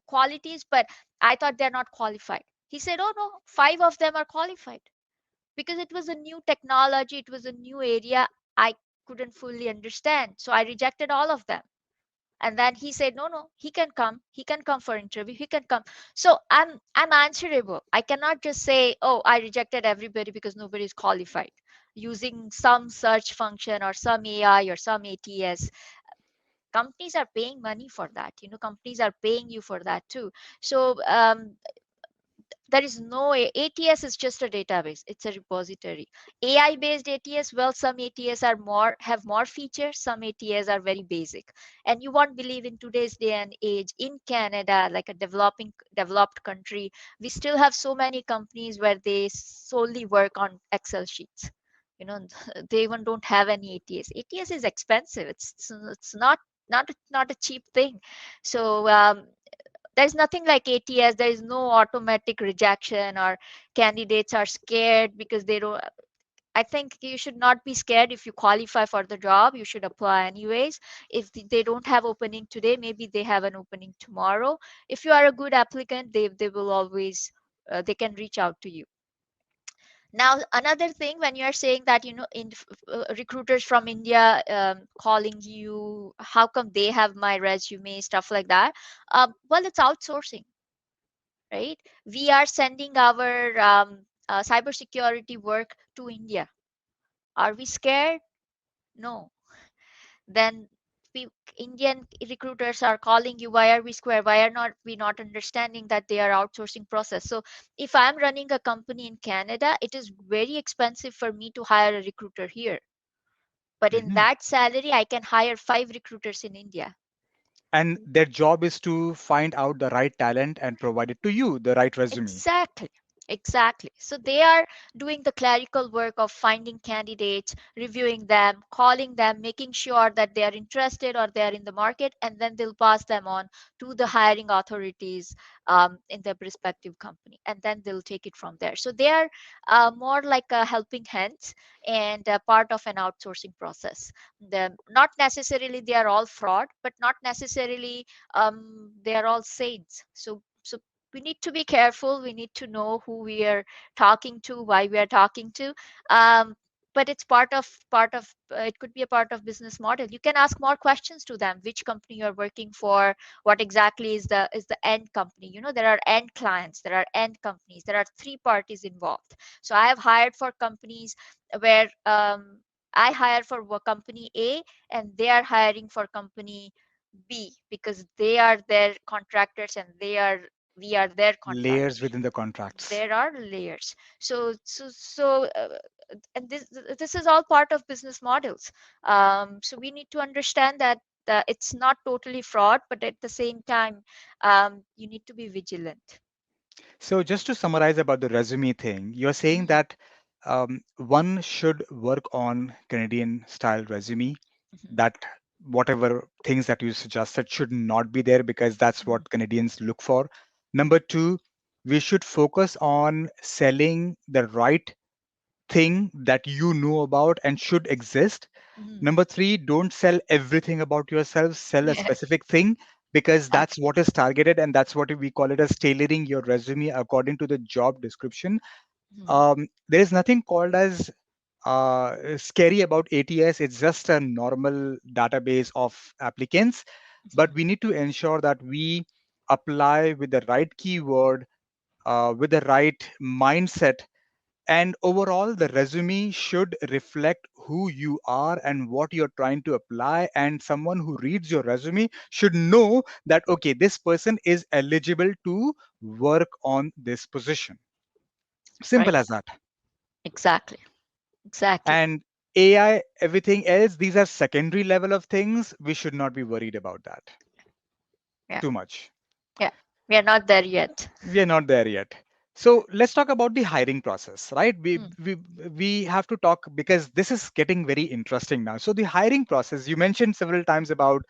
qualities, but I thought they're not qualified. He said, oh no, 5 of them are qualified because it was a new technology, it was a new area. I couldn't fully understand, so I rejected all of them. And then he said, no, no, he can come for interview, he can come. So I'm answerable. I cannot just say, oh, I rejected everybody because nobody is qualified, using some search function or some AI or some ATS. Companies are paying money for that. Companies are paying you for that too. So there is no ATS is just a database, it's a repository. AI based ATS, well, some ATS are more, have more features, some ATS are very basic. And you won't believe, in today's day and age in Canada, like a developed country, we still have so many companies where they solely work on Excel sheets. you know they even don't have any ATS is expensive. It's not a cheap thing. So there's nothing like ATS. There is no automatic rejection, or candidates are scared because they don't. I think you should not be scared. If you qualify for the job, you should apply anyways. If they don't have opening today, maybe they have an opening tomorrow. If you are a good applicant, they will always they can reach out to you. Now, another thing, when you are saying that, recruiters from India calling you, how come they have my resume, stuff like that. Well, it's outsourcing, right? We are sending our cybersecurity work to India. Are we scared? No. Then Indian recruiters are calling you. Why are we square? Why are not we not understanding that they are outsourcing process? So if I'm running a company in Canada, it is very expensive for me to hire a recruiter here. But in Mhm. that salary, I can hire 5 recruiters in India. And their job is to find out the right talent and provide it to you, the right resume. Exactly. Exactly. So they are doing the clerical work of finding candidates, reviewing them, calling them, making sure that they are interested or they are in the market, and then they'll pass them on to the hiring authorities in their respective company, and then they'll take it from there. So they are more like a helping hands and a part of an outsourcing process. Not necessarily they are all fraud, but not necessarily they are all saints. So we need to be careful. We need to know who we are talking to, why we are talking to. um, but it's part of it could be a part of business model. You can ask more questions to them: which company you're working for, what exactly is the end company. There are end clients, there are end companies, there are three parties involved. So I have hired for companies where I hire for company A, and they are hiring for company B, because they are their contractors and we are their Layers contractors. within the contracts. There are layers. So and this is all part of business models. So we need to understand that it's not totally fraud, but at the same time, you need to be vigilant. So just to summarize about the resume thing, you're saying Mhm, that one should work on Canadian style resume, mhm, that whatever things that you suggested should not be there because that's mhm, what Canadians look for. mhm, Number two, we should focus on selling the right thing that you know about and should exist. mhm. Number three, don't sell everything about yourself, sell a Yes, specific thing because that's what is absolutely. targeted and that's what we call it as tailoring your resume according to the job description. Mhm, There is nothing called as scary about ATS. It's just a normal database of applicants, but mhm. we need to ensure that we apply with the right keyword, with the right mindset, and overall the resume should reflect who you are and what you're trying to apply, and someone who reads your resume should know that okay, this person is eligible to work on this position. Right. Simple as that. Exactly. Exactly. And AI, everything else, these are secondary level of things. We should not be worried about that Yeah. too much. Yeah. We are not there yet. We are not there yet. So let's talk about the hiring process, right? we Mm, we we have to talk because this is getting very interesting now. So the hiring process, you mentioned several times about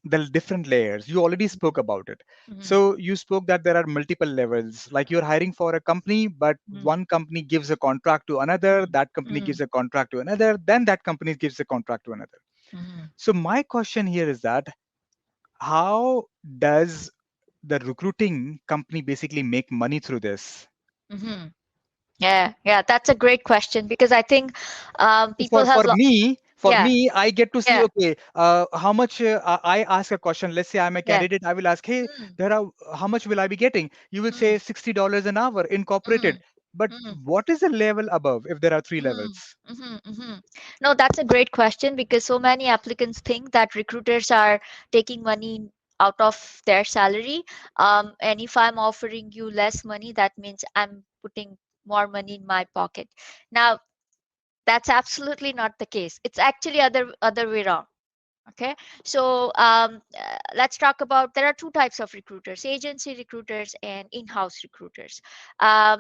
the different layers. You already spoke about it. mhm, So you spoke that there are multiple levels, like you're hiring for a company, but mhm, one company gives a contract to another, mhm, that company mhm, gives a contract to another, then that company gives a contract to another. mhm, So my question here is that how does the recruiting company basically make money through this? mhm. Yeah, yeah, that's a great question because I think people for have, for me for yeah, me I get to see, yeah, okay, how much, I ask a question. Let's say I'm a yeah, candidate, I will ask, hey, mm, there are, how much will I be getting? You will say mm, $60 an hour incorporated. mm, But mm, what is the level above if there are three mm, levels? No, that's a great question because so many applicants think that recruiters are taking money out of their salary. And if I'm offering you less money, that means I'm putting more money in my pocket. Now, that's absolutely not the case. It's actually other way around. Okay, so let's talk about, there are two types of recruiters: agency recruiters and in-house recruiters.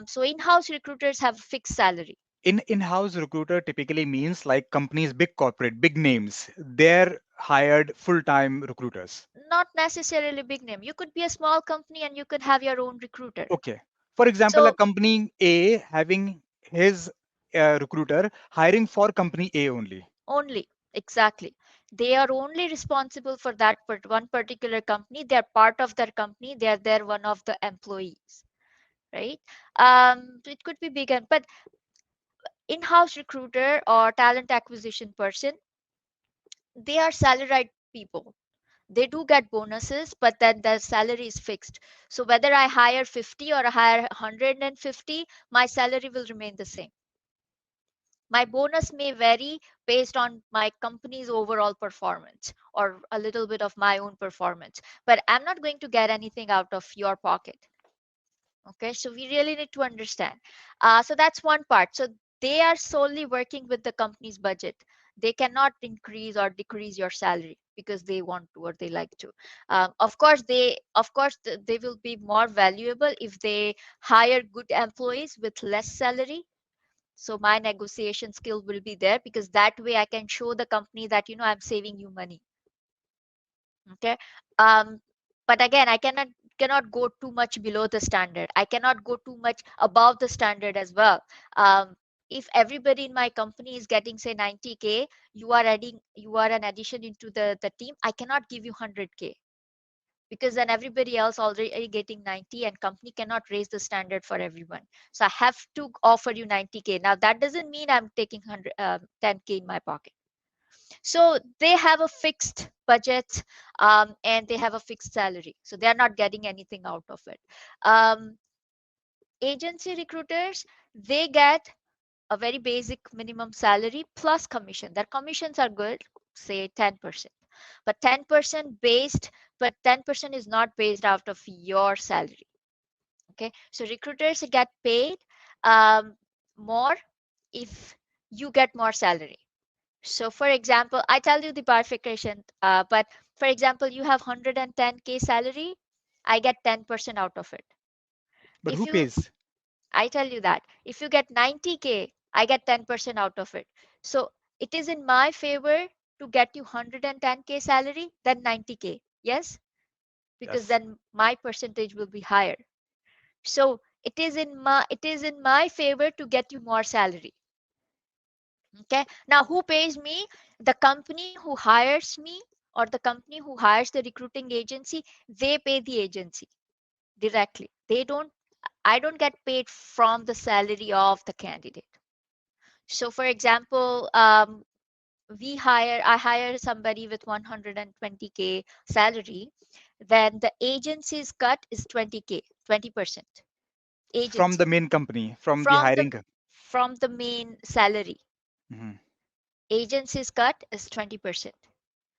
So in-house recruiters have a fixed salary. In-house recruiter typically means like companies, big corporate, big names, they're hired full-time recruiters. Not necessarily big name, you could be a small company and you could have your own recruiter. Okay. For example, a So company A having his recruiter hiring for company A only. only, exactly, they are only responsible for that one particular company. They are part of their company, they are there one of the employees, right? It could be big, but in-house recruiter or talent acquisition person, they are salaried people. They do get bonuses, but then their salary is fixed. So whether I hire 50 or I hire 150, my salary will remain the same. My bonus may vary based on my company's overall performance or a little bit of my own performance, but I'm not going to get anything out of your pocket. Okay, so we really need to understand. So that's one part. So they are solely working with the company's budget. They cannot increase or decrease your salary because they want to or they like to. Of course they will be more valuable if they hire good employees with less salary. So my negotiation skill will be there because that way I can show the company that I'm saving you money. Okay. um but again, I cannot go too much below the standard, I cannot go too much above the standard as well. If everybody in my company is getting say 90K, you are an addition into the team, I cannot give you 100K because then everybody else already getting 90 and company cannot raise the standard for everyone. So I have to offer you 90K. Now that doesn't mean I'm taking 10K in my pocket. So they have a fixed budget, and they have a fixed salary, so they are not getting anything out of it. um, Agency recruiters, they get a very basic minimum salary plus commission. Their commissions are good, say 10%, but 10% based, but 10% is not based out of your salary. Okay, so recruiters get paid um, more if you get more salary. So, for example, I tell you the bifurcation, but for example, you have 110K salary, I get 10% out of it. But If who you, pays? I tell you that, if you get 90K, I get 10% out of it. So it is in my favor to get you 110K salary than 90K. Yes? Because Yes. then my percentage will be higher. So it is in my favor to get you more salary. Okay. Now who pays me? The company who hires me, or the company who hires the recruiting agency, they pay the agency directly. They don't, I don't get paid from the salary of the candidate. So for example, I hire somebody with 120K salary, then the agency's cut is 20K, 20% From the agency main company, from the from the hiring. from the main salary. Mhm. Agency's cut is 20%.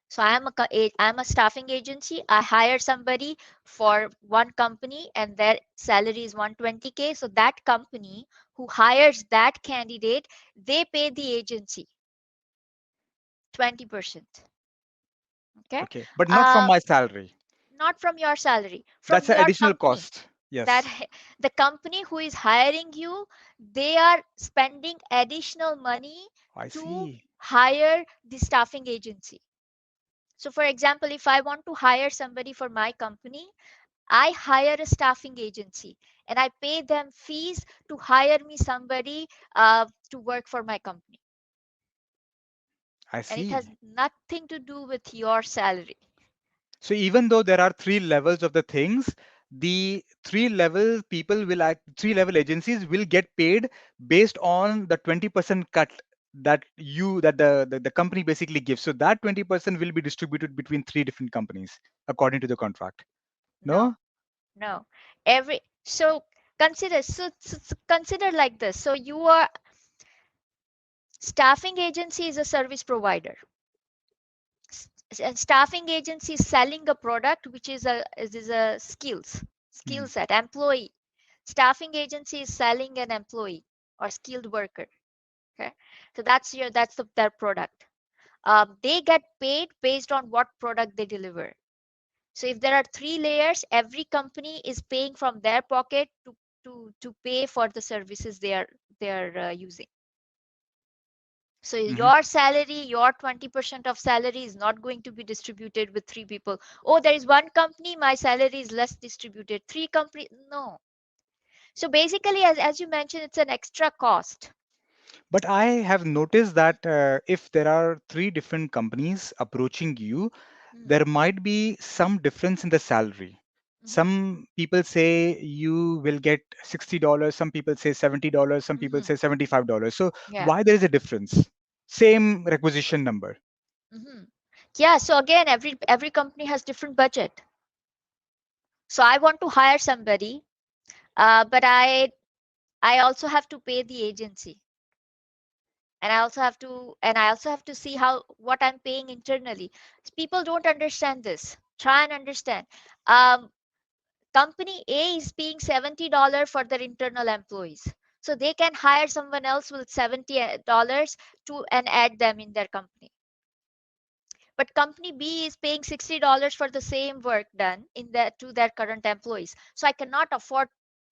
So I'm a staffing agency. I hire somebody for one company and their salary is 120K. So that company who hires that candidate, they pay the agency 20%. Okay. Okay, but not from Uh, my salary. Not from your salary, from That's an your additional company. cost. That Yes, the company who is hiring you, they are spending additional money I to see. hire the staffing agency. So for example, if I want to hire somebody for my company, I hire a staffing agency and I pay them fees to hire me somebody to work for my company. I And it has see. nothing to do with your salary. So even though there are three levels of the things, the three level people will act, three level agencies will get paid based on the 20% cut that the company basically gives. So that 20% will be distributed between three different companies according to the contract. No, No? no. So consider like this. So you are staffing agency is a service provider. And staffing agency is selling a product which is a skill Mhm. set, employee. Staffing agency is selling an employee or skilled worker. Okay. So their product. They get paid based on what product they deliver. So if there are three layers, every company is paying from their pocket to pay for the services they are using. So Mhm. your salary, your 20% of salary is not going to be distributed with three people. Oh, there is one company, my salary is less distributed. Three company, no. So basically, as you mentioned, it's an extra cost. But I have noticed that if there are three different companies approaching you, Mm, there might be some difference in the salary. mhm, Some people say you will get $60, some people say $70, some people mhm. say $75. So Yeah. why there is a difference? Same requisition number. Mhm. Yeah. So again, every company has different budget. So I want to hire somebody, but I also have to pay the agency, and I also have to see how what I'm paying internally. People don't understand this. Try and understand. Um, Company A is paying $70 for their internal employees, so they can hire someone else with $70 to and add them in their company. But company B is paying $60 for the same work done to their current employees. So I cannot afford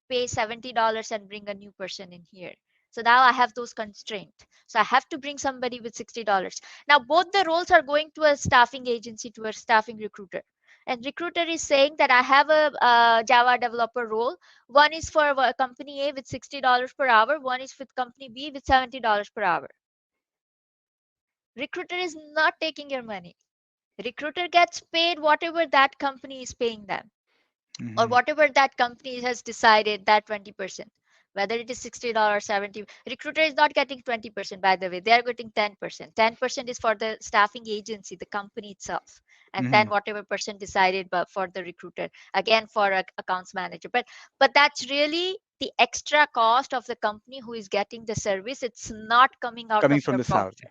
pay $70 and bring a new person in here. So now I have those constraints. So I have to bring somebody with $60. Now both the roles are going to a staffing agency, to a staffing recruiter. And recruiter is saying that I have a Java developer role. One is for company A with $60 per hour. One is with company B with $70 per hour. Recruiter is not taking your money. Recruiter gets paid whatever that company is paying them, or Mhm. whatever that company has decided, that 20%, whether it is $60, 70. Recruiter is not getting 20%, by the way. They are getting 10%. 10% is for the staffing agency, the company itself, and then Mhm. whatever percent decided but for the recruiter, again for a accounts manager. But that's really the extra cost of the company who is getting the service. It's not coming out Coming of from your the salary. profit.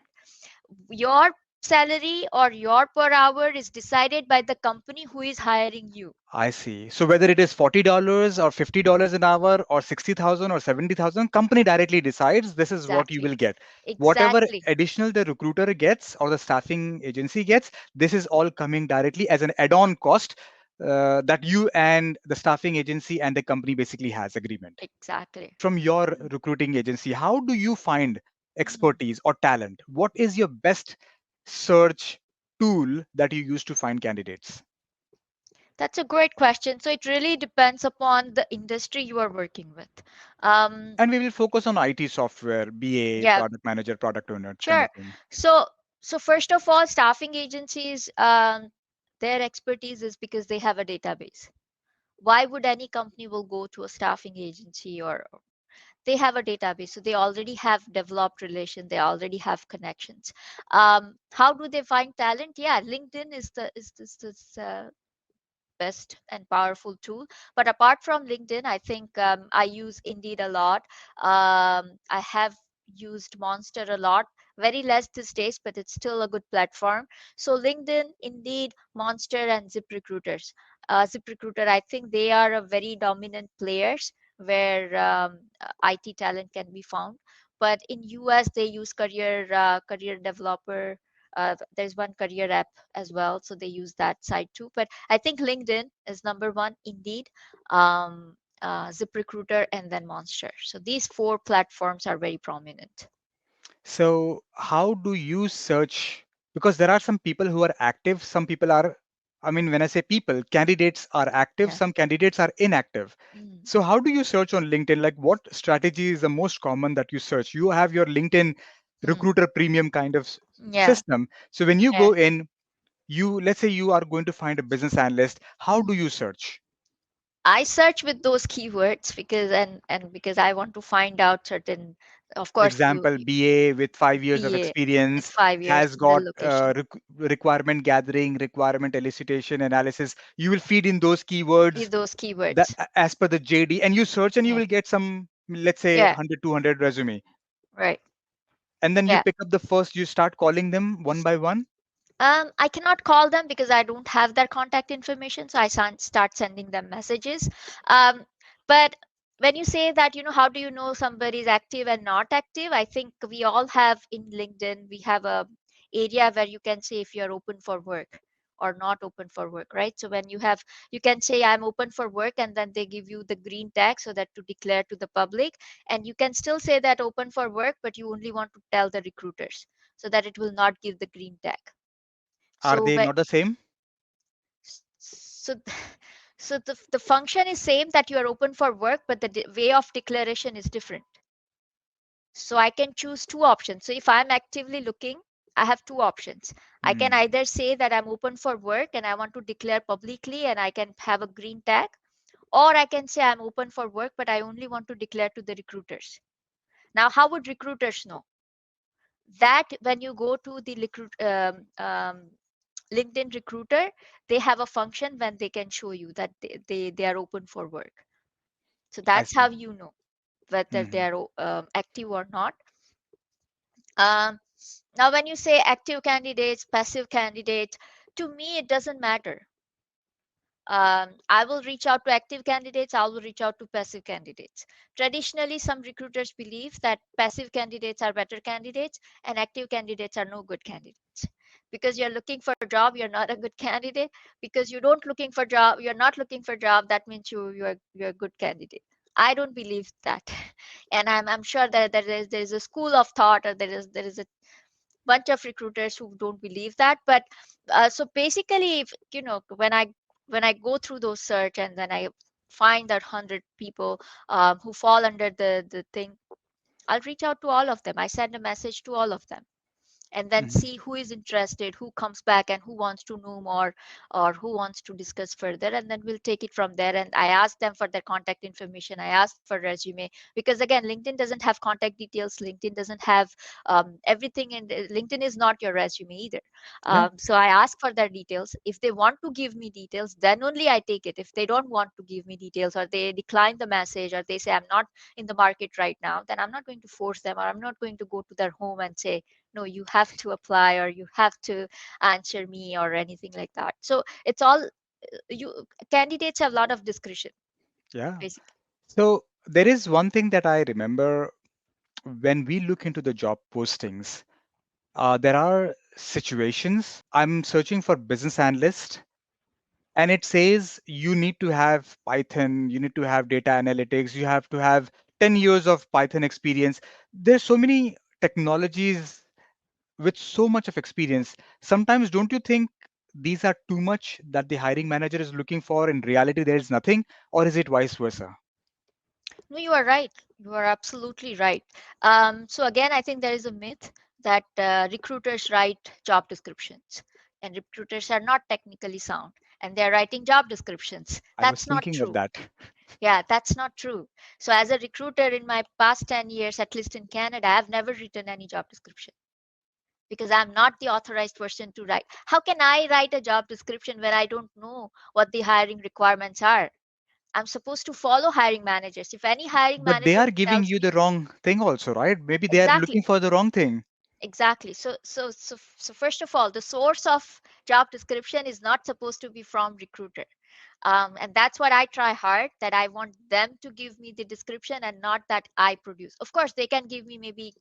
Your salary or your per hour is decided by the company who is hiring you. I see. So whether it is $40 or $50 an hour or 60,000 or 70,000, company directly decides this is what you Exactly. will get. Whatever Exactly. additional the recruiter gets or the staffing agency gets, this is all coming directly as an add-on cost that you and the staffing agency and the company basically has agreement. Exactly. From your recruiting agency, how do you find expertise or talent? What is your best search tool that you use to find candidates? That's a great question. So it really depends upon the industry you are working with. Um, And we will focus on IT software, BA, yeah, product manager, product owner kind sure. of thing. So, so first of all, staffing agencies, their expertise is because they have a database. Why would any company will go to a staffing agency? Or they have a database, so they already have developed relation, they already have connections. How do they find talent? Yeah, LinkedIn is the best and powerful tool. But apart from LinkedIn, I think I use Indeed a lot. I have used Monster a lot, very less these days, but it's still a good platform. So LinkedIn, Indeed, Monster, and ZipRecruiters. ZipRecruiter, I think they are a very dominant players where IT talent can be found. But in US, they use career developer. There's one career app as well, so they use that side too. But I think LinkedIn is number one, Indeed, ZipRecruiter, and then Monster. So these four platforms are very prominent. So, how do you search? Because there are some people who are active, some people are, I mean, when I say people, candidates are active, Yeah. some candidates are inactive. Mm. So, how do you search on LinkedIn? Like, what strategy is the most common that you search? You have your LinkedIn Mm. recruiter premium kind of Yeah. system. So, when you Yeah. go in, let's say you are going to find a business analyst, how do Mm. you search? I search with those keywords because and because I want to find out certain, of course, Example, BA with 5 years of BA with experience 5 years has in the got location. requirement gathering, requirement elicitation, analysis. You will feed in those keywords Those that keywords. as per the JD, and you search and you Yeah. will get some, let's say, Yeah. 100, 200 resume. Right. And then you Yeah. pick up the first, you start calling them one by one. I cannot call them because I don't have their contact information, so I start sending them messages. Um, but when you say that, how do you know somebody is active and not active? I think we all have in LinkedIn, we have a area where you can say if you're open for work or not open for work, right? So when you can say I'm open for work, and then they give you the green tag so that to declare to the public, and you can still say that open for work, but you only want to tell the recruiters so that it will not give the green tag. Are So they not the same? so so the function is same that you are open for work, but the way of declaration is different. So I can choose two options. So if I'm actively looking, I have two options. I can Hmm. either say that I'm open for work and I want to declare publicly and I can have a green tag, or I can say I'm open for work but I only want to declare to the recruiters. Now, how would recruiters know that? When you go to the LinkedIn recruiter, they have a function when they can show you that they are open for work. So I that's how see. you know whether they Hmm. are active or not. Um, Now, when you say active candidates, passive candidates, to me, it doesn't matter. I will reach out to active candidates, I will reach out to passive candidates. Traditionally, some recruiters believe that passive candidates are better candidates and active candidates are no good candidates. Because you're looking for a job, you're not a good candidate. Because you don't looking for job, you're not looking for job, that means you're a good candidate. I don't believe that. And I'm sure that there is a school of thought, or there is a bunch of recruiters who don't believe that. But so basically, if when I go through those search and then I find that 100 people who fall under the thing, I'll reach out to all of them. I send a message to all of them and then Hmm. see who is interested, who comes back, and who wants to know more or who wants to discuss further. And then we'll take it from there. And I ask them for their contact information. I ask for resume, because again, LinkedIn doesn't have contact details. LinkedIn doesn't have everything. And LinkedIn is not your resume either. Yeah. So I ask for their details. If they want to give me details, then only I take it. If they don't want to give me details, or they decline the message, or they say I'm not in the market right now, then I'm not going to force them, or I'm not going to go to their home and say, no, you have to apply, or you have to answer me, or anything like that. So it's all you candidates have a lot of discretion, Yeah. basically. So there is one thing that I remember when we look into the job postings. There are situations. I'm searching for business analyst, and it says you need to have Python, you need to have data analytics, you have to have 10 years of Python experience. There's so many technologies with so much of experience. Sometimes don't you think these are too much that the hiring manager is looking for? In reality, there is nothing, or is it vice versa? No, you are right. You are absolutely right. So again, I think there is a myth that recruiters write job descriptions, and recruiters are not technically sound, and they're writing job descriptions. I was That's not thinking of true. that. Yeah, that's not true. So as a recruiter in my past 10 years, at least in Canada, I've never written any job description because I'm not the authorized person to write. How can I write a job description when I don't know what the hiring requirements are? I'm supposed to follow hiring managers. If any hiring But they manager are giving tells you me the wrong thing also, right? Maybe they are exactly, looking for the wrong thing. exactly. So first of all, the source of job description is not supposed to be from recruiter. And that's what I try hard, that I want them to give me the description and not that I produce. Of course, they can give me maybe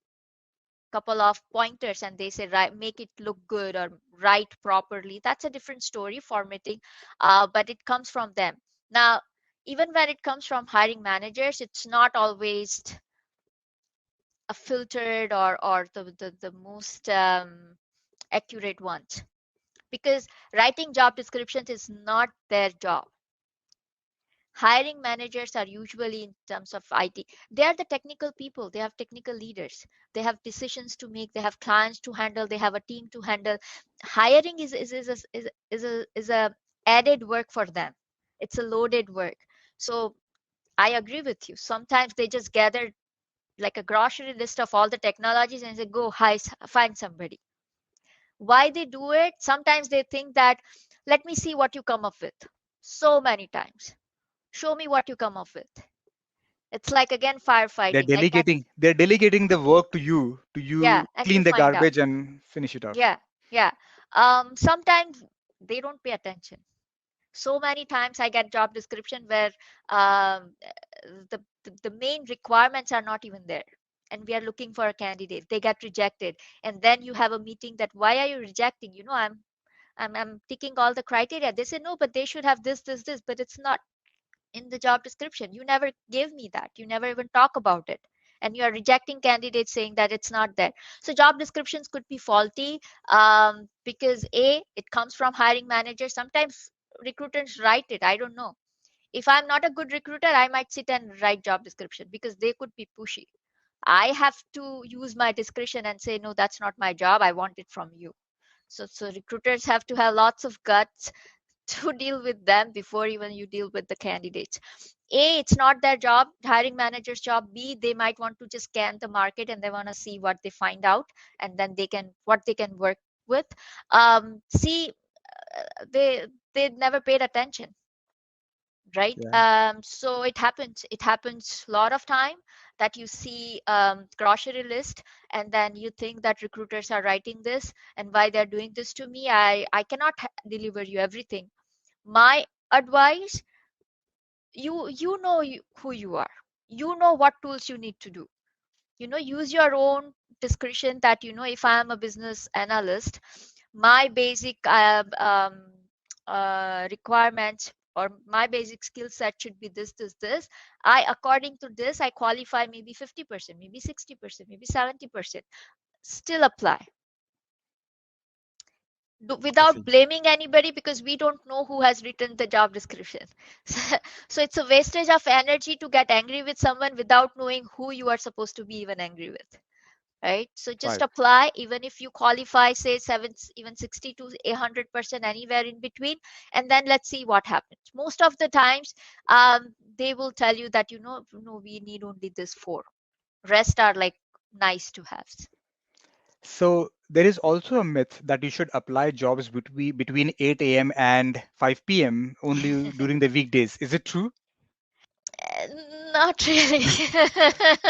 couple of pointers and they say right, make it look good or write properly. That's a different story, formatting, but it comes from them. Now, even when it comes from hiring managers, it's not always a filtered or the most accurate ones, because writing job descriptions is not their job. Hiring managers are usually, in terms of IT, they are the technical people, they have technical leaders, they have decisions to make, they have clients to handle, they have a team to handle. Hiring is a added work for them. It's a loaded work. So I agree with you, sometimes they just gather like a grocery list of all the technologies and say go find somebody. Why they do it? Sometimes they think that, let me see what you come up with. So many times, show me what you come up with. It's like again They're firefighting. Like that's, delegating. They're delegating the work to you. To yeah, you and you clean the find out. garbage and finish it off. Yeah, yeah. Sometimes they don't pay attention. So many times I get job description where um, the main requirements are not even there. And we are looking for a candidate. They get rejected. And then you have a meeting that why are you rejecting? I'm ticking all the criteria. They say no, but they should have this, but it's not in the job description. You never gave me that. You never even talk about it. And you are rejecting candidates saying that it's not there. So job descriptions could be faulty, because A, it comes from hiring managers. Sometimes recruiters write it. I don't know. If I'm not a good recruiter, I might sit and write job description because they could be pushy. I have to use my discretion and say, no, that's not my job. I want it from you. So recruiters have to have lots of guts to deal with them before even you deal with the candidates. A, it's not their job, hiring manager's job. B, they might want to just scan the market and they want to see what they find out, and then they can what they can work with. C, they never paid attention, right? Yeah. So it happens a lot of time that you see grocery list, and then you think that recruiters are writing this, and why they're doing this to me. I cannot deliver you everything. My advice, who you are, what tools you need to do, use your own discretion, that if I am a business analyst, my basic requirements or my basic skill set should be this. I according to this I qualify maybe 50%, maybe 60%, maybe 70%. Still apply I without see. blaming anybody, because we don't know who has written the job description. So it's a wastage of energy to get angry with someone without knowing who you are supposed to be even angry with, right? So just Right. apply, even if you qualify, say 7, even 60 to 100%, anywhere in between, and then let's see what happens. Most of the times, they will tell you that no, we need only this four. Rest are like nice to have. So there is also a myth that you should apply jobs between 8 a.m. and 5 p.m. only during the weekdays. Is it true? Not really.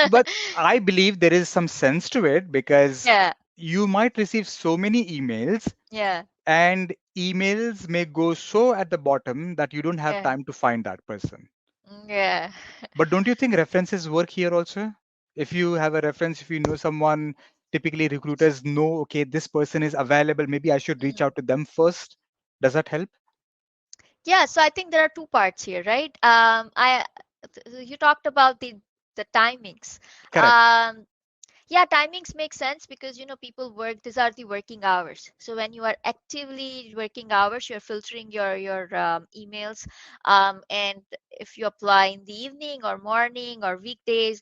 But I believe there is some sense to it because Yeah, you might receive so many emails, yeah, and emails may go so at the bottom that you don't have yeah, time to find that person. yeah. But don't you think references work here also? If you have a reference, if you know someone, typically recruiters know, okay, this person is available. Maybe I should reach Mm. out to them first. Does that help? Yeah, so I think there are two parts here, right? You talked about the timings. Correct. Yeah, timings make sense because people work. These are the working hours. So when you are actively working hours, you're filtering your emails, and if you apply in the evening or morning or weekdays.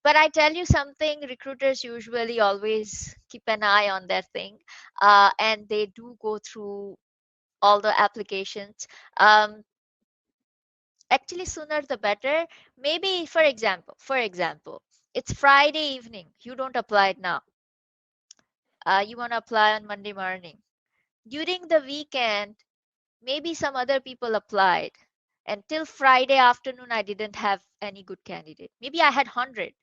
But I tell you something, recruiters usually always keep an eye on their thing, and they do go through all the applications. Um, Actually, sooner the better. Maybe, for example, it's Friday evening. You don't apply it now. You want to apply on Monday morning. During the weekend, maybe some other people applied. Until Friday afternoon, I didn't have any good candidate. Maybe I had 100,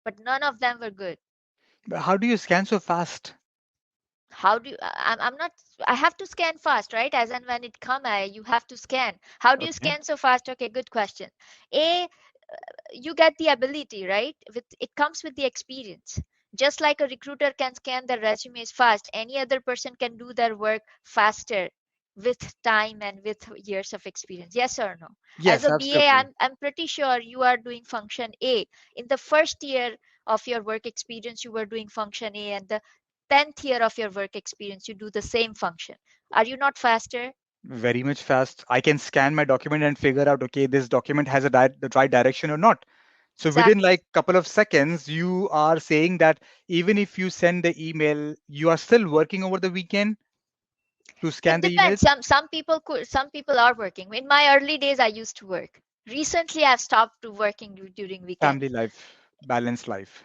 but none of them were good. But how do you scan so fast? How do you, I'm not, I have to scan fast, right? As and when it come, you have to scan. How do you Okay. scan so fast? Okay, good question. A, you get the ability, right? With it comes with the experience. Just like a recruiter can scan their resumes fast, any other person can do their work faster with time and with years of experience. Yes or no? As Yes, a BA, absolutely. I'm pretty sure you are doing function A. In the first year of your work experience, you were doing function A, and the 10th year of your work experience, you do the same function. Are you not faster? Very much fast. I can scan my document and figure out, okay, this document has the right direction or not. So within Exactly. like couple of seconds, you are saying that even if you send the email, you are still working over the weekend to scan It the depends. emails. Some people could, some people are working. In my early days, I used to work. Recently, I've stopped to working during weekends. Family life, balanced life.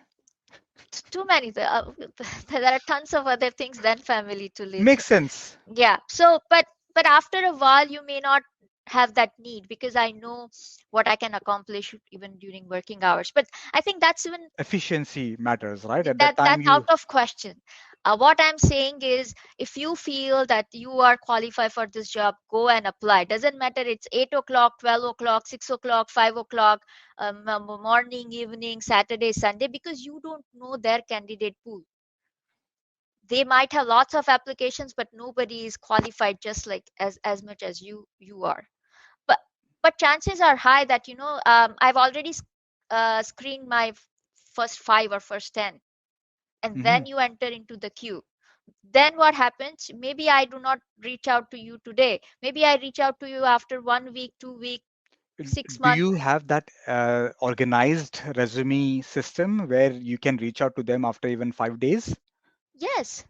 Too many. There are tons of other things than family to live. Makes sense. Yeah. So, but after a while, you may not have that need because I know what I can accomplish even during working hours. But I think that's even Efficiency matters, right? At that time, that's out you of question. What I'm saying is, if you feel that you are qualified for this job, go and apply. Doesn't matter it's 8 o'clock, 12 o'clock, 6 o'clock, 5 o'clock, morning, evening, Saturday, Sunday, because you don't know their candidate pool. They might have lots of applications, but nobody is qualified just like as much as you are. But chances are high that I've already screened my first five or first 10, and Mhm. then you enter into the queue. Then what happens? Maybe I do not reach out to you today. Maybe I reach out to you after 1 week, 2 week, six Do months. you have that organized resume system where you can reach out to them after even 5 days? Yes,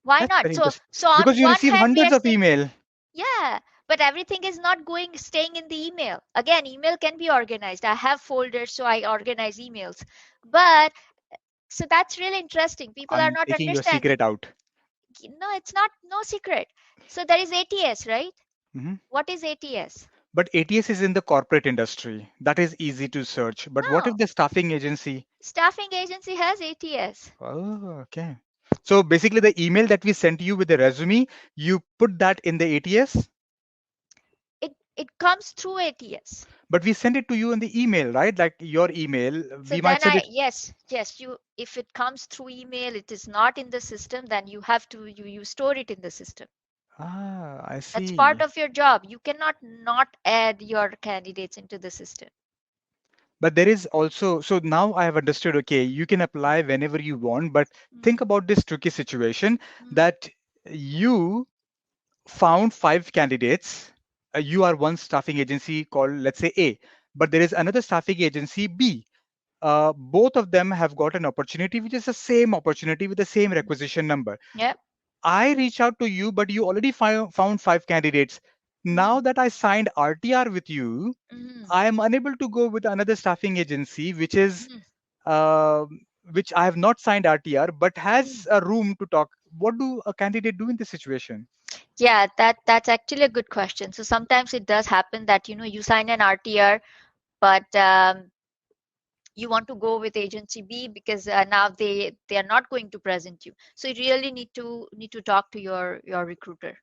why That's not? very So interesting on because you one receive hand we hundreds are of saying, email. yeah, but everything is not going staying in the email. Again, email can be organized. I have folders, so I organize emails. But so that's really interesting. People are I'm not taking your understanding. secret out. No, it's not, no secret. So there is ATS, right? Mhm. What is ATS? But ATS is in the corporate industry. That is easy to search. But what if No, the staffing agency? staffing agency has ATS. Oh, okay. So basically, the email that we sent you with the resume, you put that in the ATS, It comes through ATS. but we send it to you in the email, right? Like your email, So we might then send it. yes, you, if it comes through email, it is not in the system, then you have to, you store it in the system. Ah, I That's part see. of your job. You cannot not add your candidates into the system. But there is also, so now I have understood, okay, you can apply whenever you want, but think Mm, about this tricky situation mm, that you found five candidates. You are one staffing agency called, let's say, A, but there is another staffing agency B. Both of them have got an opportunity, which is the same opportunity with the same mm. requisition number. Yep. I reach out to you, but you already found five candidates. Now Mm, that I signed RTR with you, mm, I am unable to go with another staffing agency, mm, uh, which I have not signed RTR, but mm. has a room to talk. What do a candidate do in this situation? Yeah, that's actually a good question. So sometimes it does happen that you sign an RTR, but you want to go with agency B because now they are not going to present you. So you really need to talk to your recruiter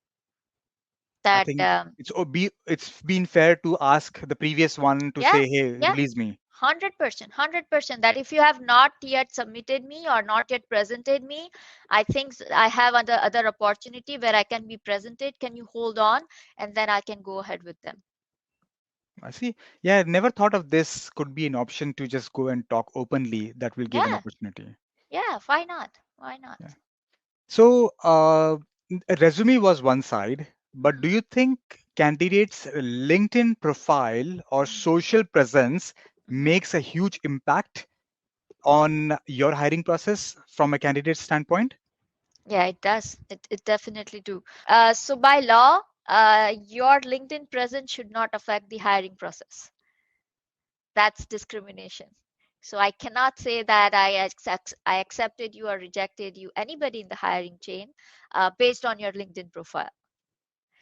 I that think it's been fair to ask the previous one to yeah, say, hey, yeah, release me. 100%, 100%, that if you have not yet submitted me or not yet presented me, I think I have other opportunity where I can be presented. Can you hold on? And then I can go ahead with them. I see. Yeah, I never thought of this could be an option to just go and talk openly. That will give an Yeah, opportunity. yeah, why not? Why not? Yeah. So, a resume was one side, but do Mhm, you think candidates' LinkedIn profile or mhm, social presence mhm. makes a huge impact on your hiring process from a candidate standpoint? Yeah, it does. It definitely do. So by law, your LinkedIn presence should not affect the hiring process. That's discrimination. So I cannot say that I accepted you or rejected you, anybody in the hiring chain, based on your LinkedIn profile.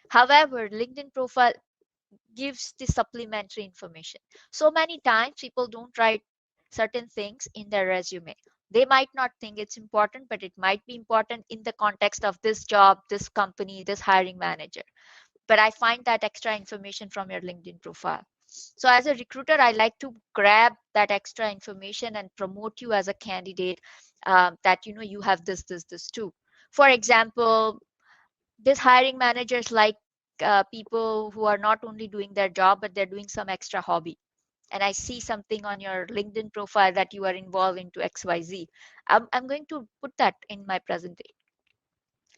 However, LinkedIn profile gives the supplementary information. So many times people don't write certain things in their resume. They might not think it's important, but it might be important in the context of this job, this company, this hiring manager. But I find that extra information from your LinkedIn profile. So as a recruiter, I like to grab that extra information and promote you as a candidate, that you have this too. For example, this hiring managers like people who are not only doing their job, but they're doing some extra hobby. And I see something on your LinkedIn profile that you are involved into XYZ. I'm going to put that in my presentation,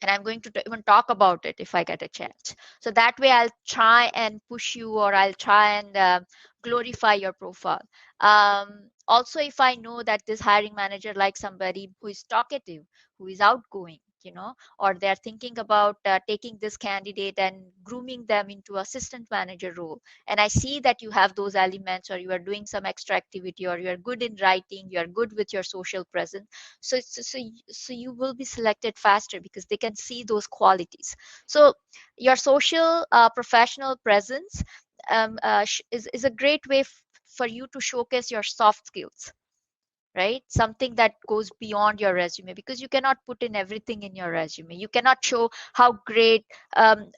and I'm going to even talk about it if I get a chance. So that way I'll try and push you, or I'll try and glorify your profile. Also, if I know that this hiring manager likes somebody who is talkative, who is outgoing, or they're thinking about taking this candidate and grooming them into assistant manager role, and I see that you have those elements, or you are doing some extra activity, or you are good in writing, you are good with your social presence, so you will be selected faster because they can see those qualities. So your social professional presence is a great way for you to showcase your soft skills, right? Something that goes beyond your resume, because you cannot put in everything in your resume. You cannot show how great, I'm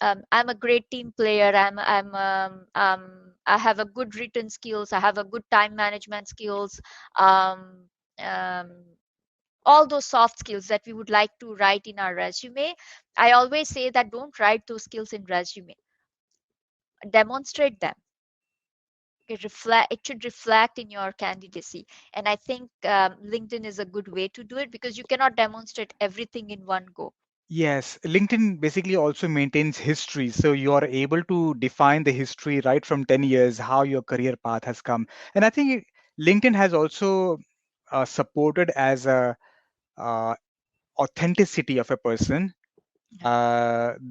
a great team player, I have a good written skills, I have a good time management skills, um, um, all those soft skills that we would like to write in our resume. I always say that don't write those skills in resume, demonstrate them. It should reflect in your candidacy. And I think LinkedIn is a good way to do it, because you cannot demonstrate everything in one go. Yes, LinkedIn basically also maintains history. So you are able to define the history right from 10 years, how your career path has come. And I think LinkedIn has also supported as a uh, authenticity of a person, Yeah,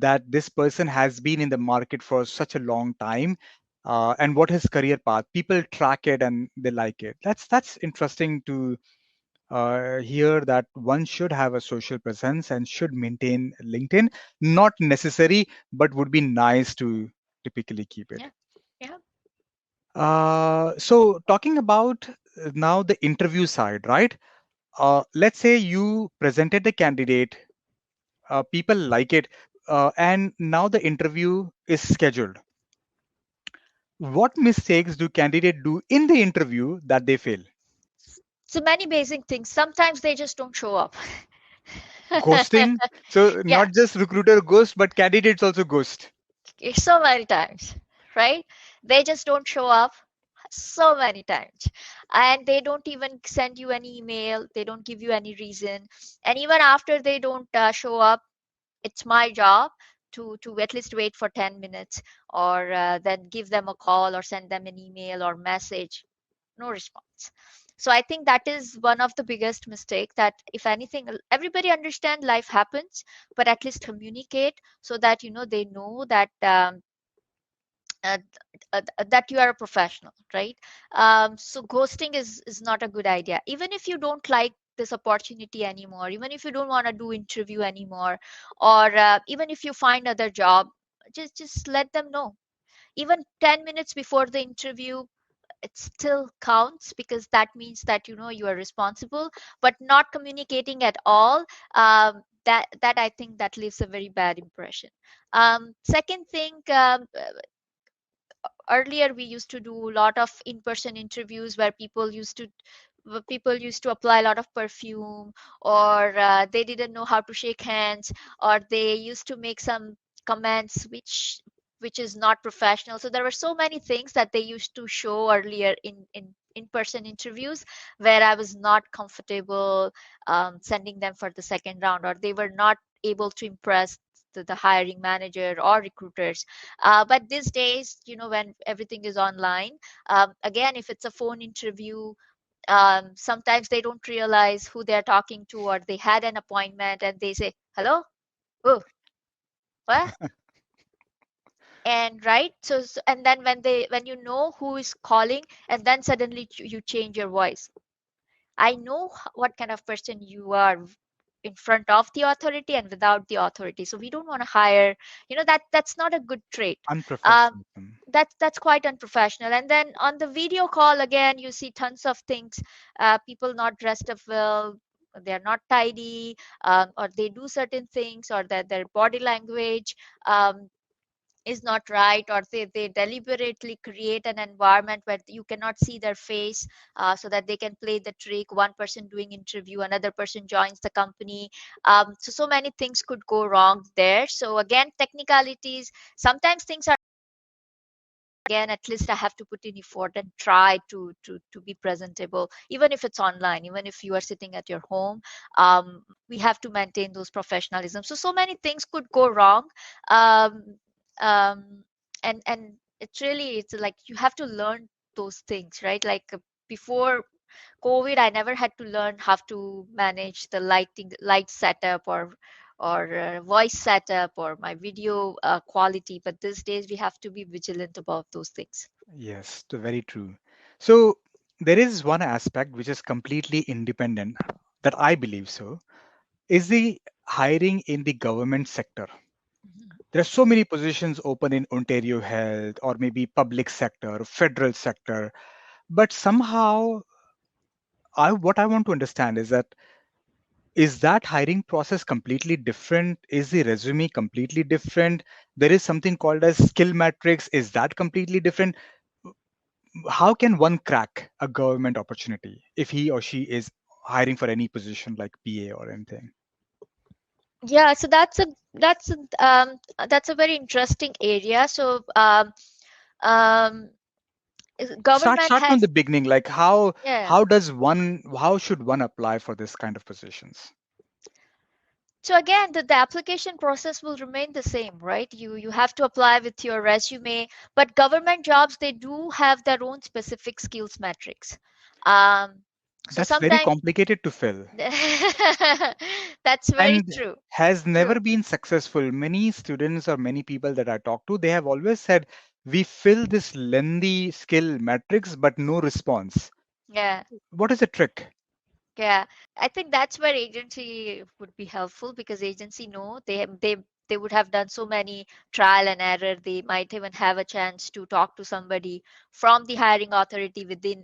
that this person has been in the market for such a long time, and what his career path. People track it and they like it. That's interesting to hear that one should have a social presence and should maintain LinkedIn. Not necessary, but would be nice to typically keep it. yeah, yeah. So talking about now the interview side, right? Let's say you presented the candidate, people like it, and now the interview is scheduled. What mistakes do candidates do in the interview that they fail? So many basic things. Sometimes they just don't show up. Ghosting. So Yeah, not just recruiter ghost, but candidates also ghost. so many times, right? They just don't show up so many times. And they don't even send you any email, they don't give you any reason. And even after they don't show up, it's my job to at least wait for 10 minutes, or then give them a call or send them an email or message. No response. So I think that is one of the biggest mistake, that if anything, everybody understand life happens, but at least communicate, so that they know that uh, that you are a professional, right? So ghosting is not a good idea. Even if you don't like this opportunity anymore, even if you don't want to do interview anymore, or even if you find other job, just let them know. Even 10 minutes before the interview, it still counts, because that means that you are responsible. But not communicating at all, that I think that leaves a very bad impression. Second thing, earlier we used to do a lot of in-person interviews where people used to apply a lot of perfume, or they didn't know how to shake hands, or they used to make some comments which is not professional. So there were so many things that they used to show earlier in-person interviews where I was not comfortable sending them for the second round, or they were not able to impress the hiring manager or recruiters. But these days, when everything is online, again, if it's a phone interview, sometimes they don't realize who they're talking to, or they had an appointment and they say, hello? Oh, what? And right, and then when you know who is calling, and then suddenly you change your voice. I know what kind of person you are in front of the authority and without the authority. So we don't want to hire, that's not a good trait. Um, Unprofessionalism. that's quite unprofessional. And then on the video call, again, you see tons of things. People not dressed up well, they're not tidy, or they do certain things, or that their body language is not right, or they deliberately create an environment where you cannot see their face, so that they can play the trick. One person doing interview, another person joins the company. So many things could go wrong there. So again, technicalities, sometimes things are, again, at least I have to put in effort and try to be presentable, even if it's online, even if you are sitting at your home. We have to maintain those professionalism. So many things could go wrong. um, um, and it's like you have to learn those things, right? Like before COVID, I never had to learn how to manage the light setup, or voice setup, or my video quality. But these days we have to be vigilant about those things. Yes, very true. So there is one aspect which is completely independent that I believe so is the hiring in the government sector. Mhm. There are so many positions open in Ontario Health or maybe public sector, federal sector, but somehow what I want to understand is that hiring process completely different? Is the resume completely different? There is something called as skill matrix. Is that completely different? How can one crack a government opportunity if he or she is hiring for any position like PA or anything? Yeah, so that's a very interesting area. So um, Start government start from has, the beginning. Like yeah. how should one apply for this kind of positions? So again, the application process will remain the same, right? You have to apply with your resume, but government jobs, they do have their own specific skills metrics. Um, so That's very sometimes complicated to fill that's very and true. has True. never been successful. Many students or many people that I talk to, they have always said, we fill this lengthy skill matrix, but no response. Yeah. What is the trick? Yeah, I think that's where agency would be helpful, because agency know they would have done so many trial and error. They might even have a chance to talk to somebody from the hiring authority within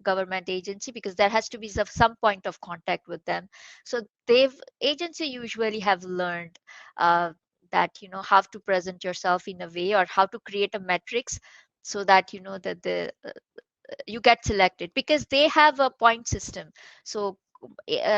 government agency, because there has to be some point of contact with them. So they've agency usually have learned uh, that how to present yourself in a way, or how to create a metrics, so that that the you get selected, because they have a point system. So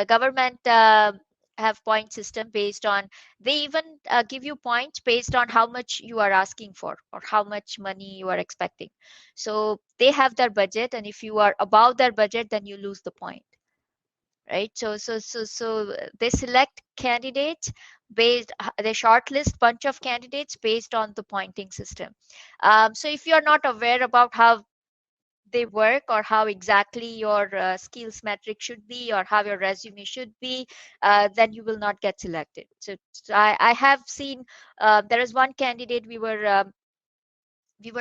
government have point system based on, they even give you points based on how much you are asking for, or how much money you are expecting. So they have their budget, and if you are above their budget, then you lose the point, right? So they select candidates based, they shortlist bunch of candidates based on the pointing system. So if you are not aware about how they work, or how exactly your skills metric should be, or how your resume should be, then you will not get selected. So I have seen, there is one candidate, we were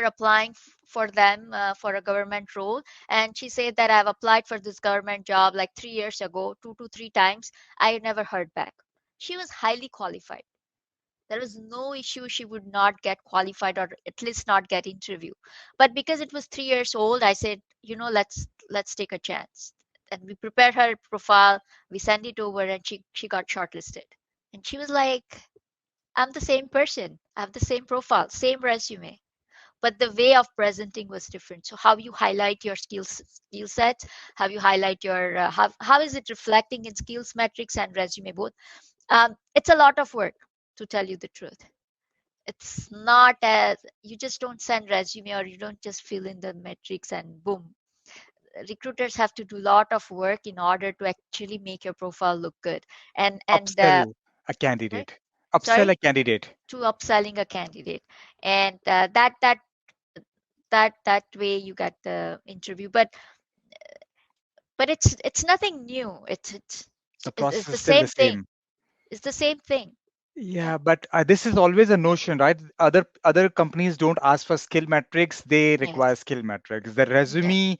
applying for them for a government role, and she said that I've applied for this government job like 3 years ago, 2 to 3 times. I never heard back. She was highly qualified. There was no issue she would not get qualified, or at least not get interview. But because it was 3 years old, I said, let's take a chance. And we prepared her profile, we sent it over, and she got shortlisted. And she was like, I'm the same person, I have the same profile, same resume. but the way of presenting was different. So how you highlight your skill sets, how you highlight your how is it reflecting in skills metrics and resume both. It's a lot of work, to tell you the truth. It's not as you just don't send resume, or you don't just fill in the metrics and boom. Recruiters have to do a lot of work in order to actually make your profile look good. And Upsell a sorry, candidate. Upsell sorry, a candidate. to upselling a candidate. And that way you get the interview. But it's nothing new. The It's process the is still the same thing. same. It's the same thing. Yeah, but this is always a notion, right? Other companies don't ask for skill metrics; they require Yes. skill metrics. The Yes. resume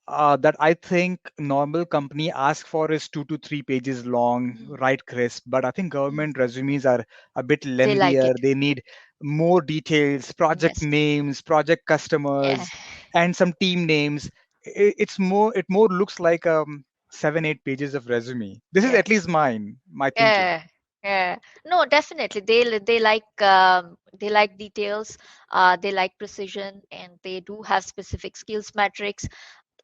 that I think normal company ask for is 2 to 3 pages long, Mm, right, crisp. But I think mm. government resumes are a bit They like lengthier. it. They need more details, project Yes. names, project Yeah. customers, and some team names. It more looks like 7 8 pages of resume. This is at Yes. least my thinking. Yeah. Yeah. No, definitely. They like details. They like precision, and they do have specific skills metrics.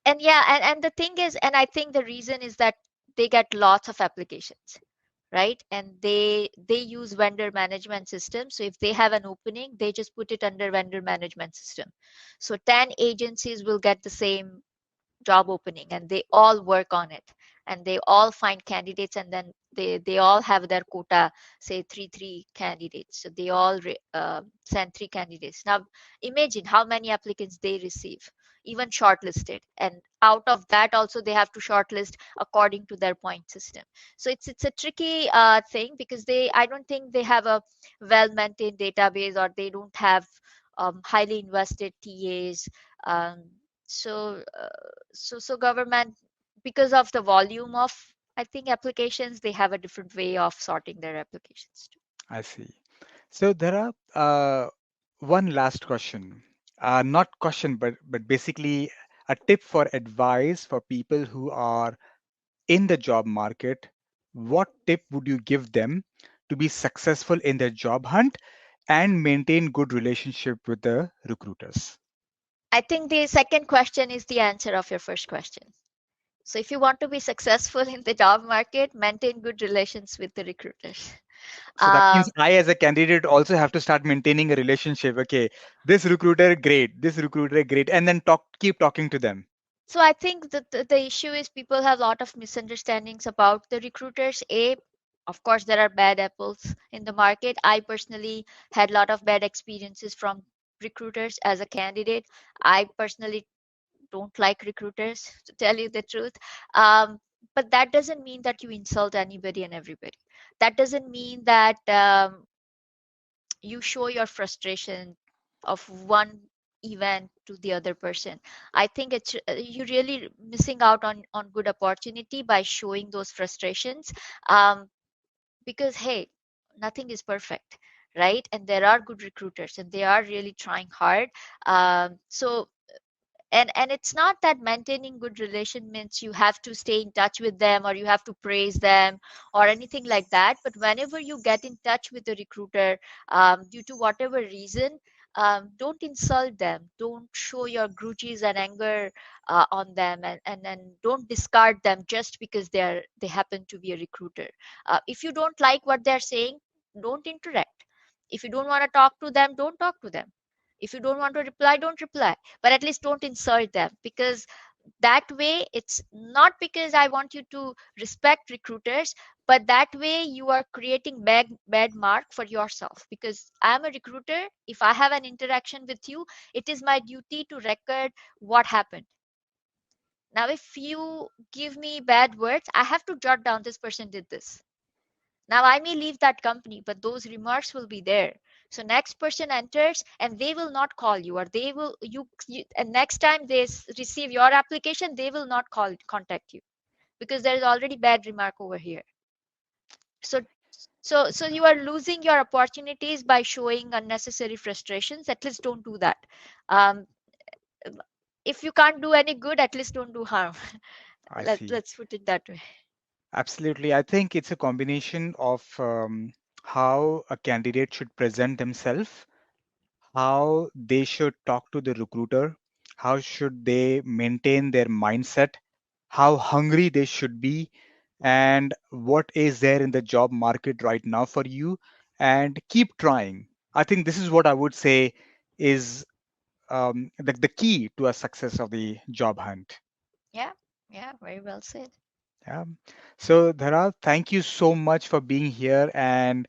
And yeah, and the thing is, and I think the reason is that they get lots of applications, right? And they use vendor management system. So if they have an opening, they just put it under vendor management system. So 10 agencies will get the same job opening, and they all work on it, and they all find candidates, and then they all have their quota, say three candidates. So they all send 3 candidates. Now imagine how many applicants they receive, even shortlisted, and out of that also they have to shortlist according to their point system. So it's a tricky thing, because I don't think they have a well maintained database, or they don't have highly invested TAs. um, so government, because of the volume of, I think, applications, they have a different way of sorting their applications too. I see. So there are one last question. Not question, but basically a tip for advice for people who are in the job market. What tip would you give them to be successful in their job hunt and maintain good relationship with the recruiters? I think the second question is the answer of your first question. So if you want to be successful in the job market, maintain good relations with the recruiters. So that means um, I, as a candidate, also have to start maintaining a relationship. Okay, this recruiter, great. This recruiter, great, and then keep talking to them. so I think that the issue is people have a lot of misunderstandings about the recruiters. Of course, there are bad apples in the market. I personally had a lot of bad experiences from recruiters as a candidate. I personally don't like recruiters, to tell you the truth. But that doesn't mean that you insult anybody and everybody. That doesn't mean that you show your frustration of one event to the other person. I think it's you're really missing out on good opportunity by showing those frustrations. um, because hey, nothing is perfect, right? And there are good recruiters, and they are really trying hard. So and it's not that maintaining good relation means you have to stay in touch with them, or you have to praise them, or anything like that. But whenever you get in touch with the recruiter, due to whatever reason, don't insult them, don't show your grudges and anger on them, and don't discard them just because they happen to be a recruiter. If you don't like what they're saying, don't interact. If you don't want to talk to them, don't talk to them. If you don't want to reply, don't reply, but at least don't insult them. Because that way, it's not because I want you to respect recruiters, but that way you are creating bad mark for yourself. Because I'm a recruiter, if I have an interaction with you, it is my duty to record what happened. Now if you give me bad words, I have to jot down this person did this. Now I may leave that company, but those remarks will be there. So next person enters, and they will not call you, or they will and next time they receive your application, they will not contact you, because there is already bad remark over here. So so you are losing your opportunities by showing unnecessary frustrations. At least don't do that. Um, if you can't do any good, at least don't do harm. I see. Let's put it that way. Absolutely. I think it's a combination of how a candidate should present themselves, how they should talk to the recruiter, how should they maintain their mindset, how hungry they should be, and what is there in the job market right now for you, and keep trying. I think this is what I would say is the key to a success of the job hunt. Yeah, yeah, very well said. Yeah. So, Dhara, thank you so much for being here and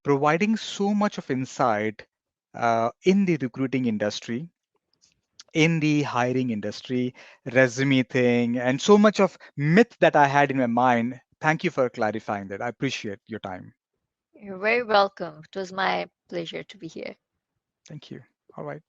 providing so much of insight in the recruiting industry, in the hiring industry, resume thing, and so much of myth that I had in my mind. Thank you for clarifying that. I appreciate your time. You're very welcome. It was my pleasure to be here. Thank you. All right.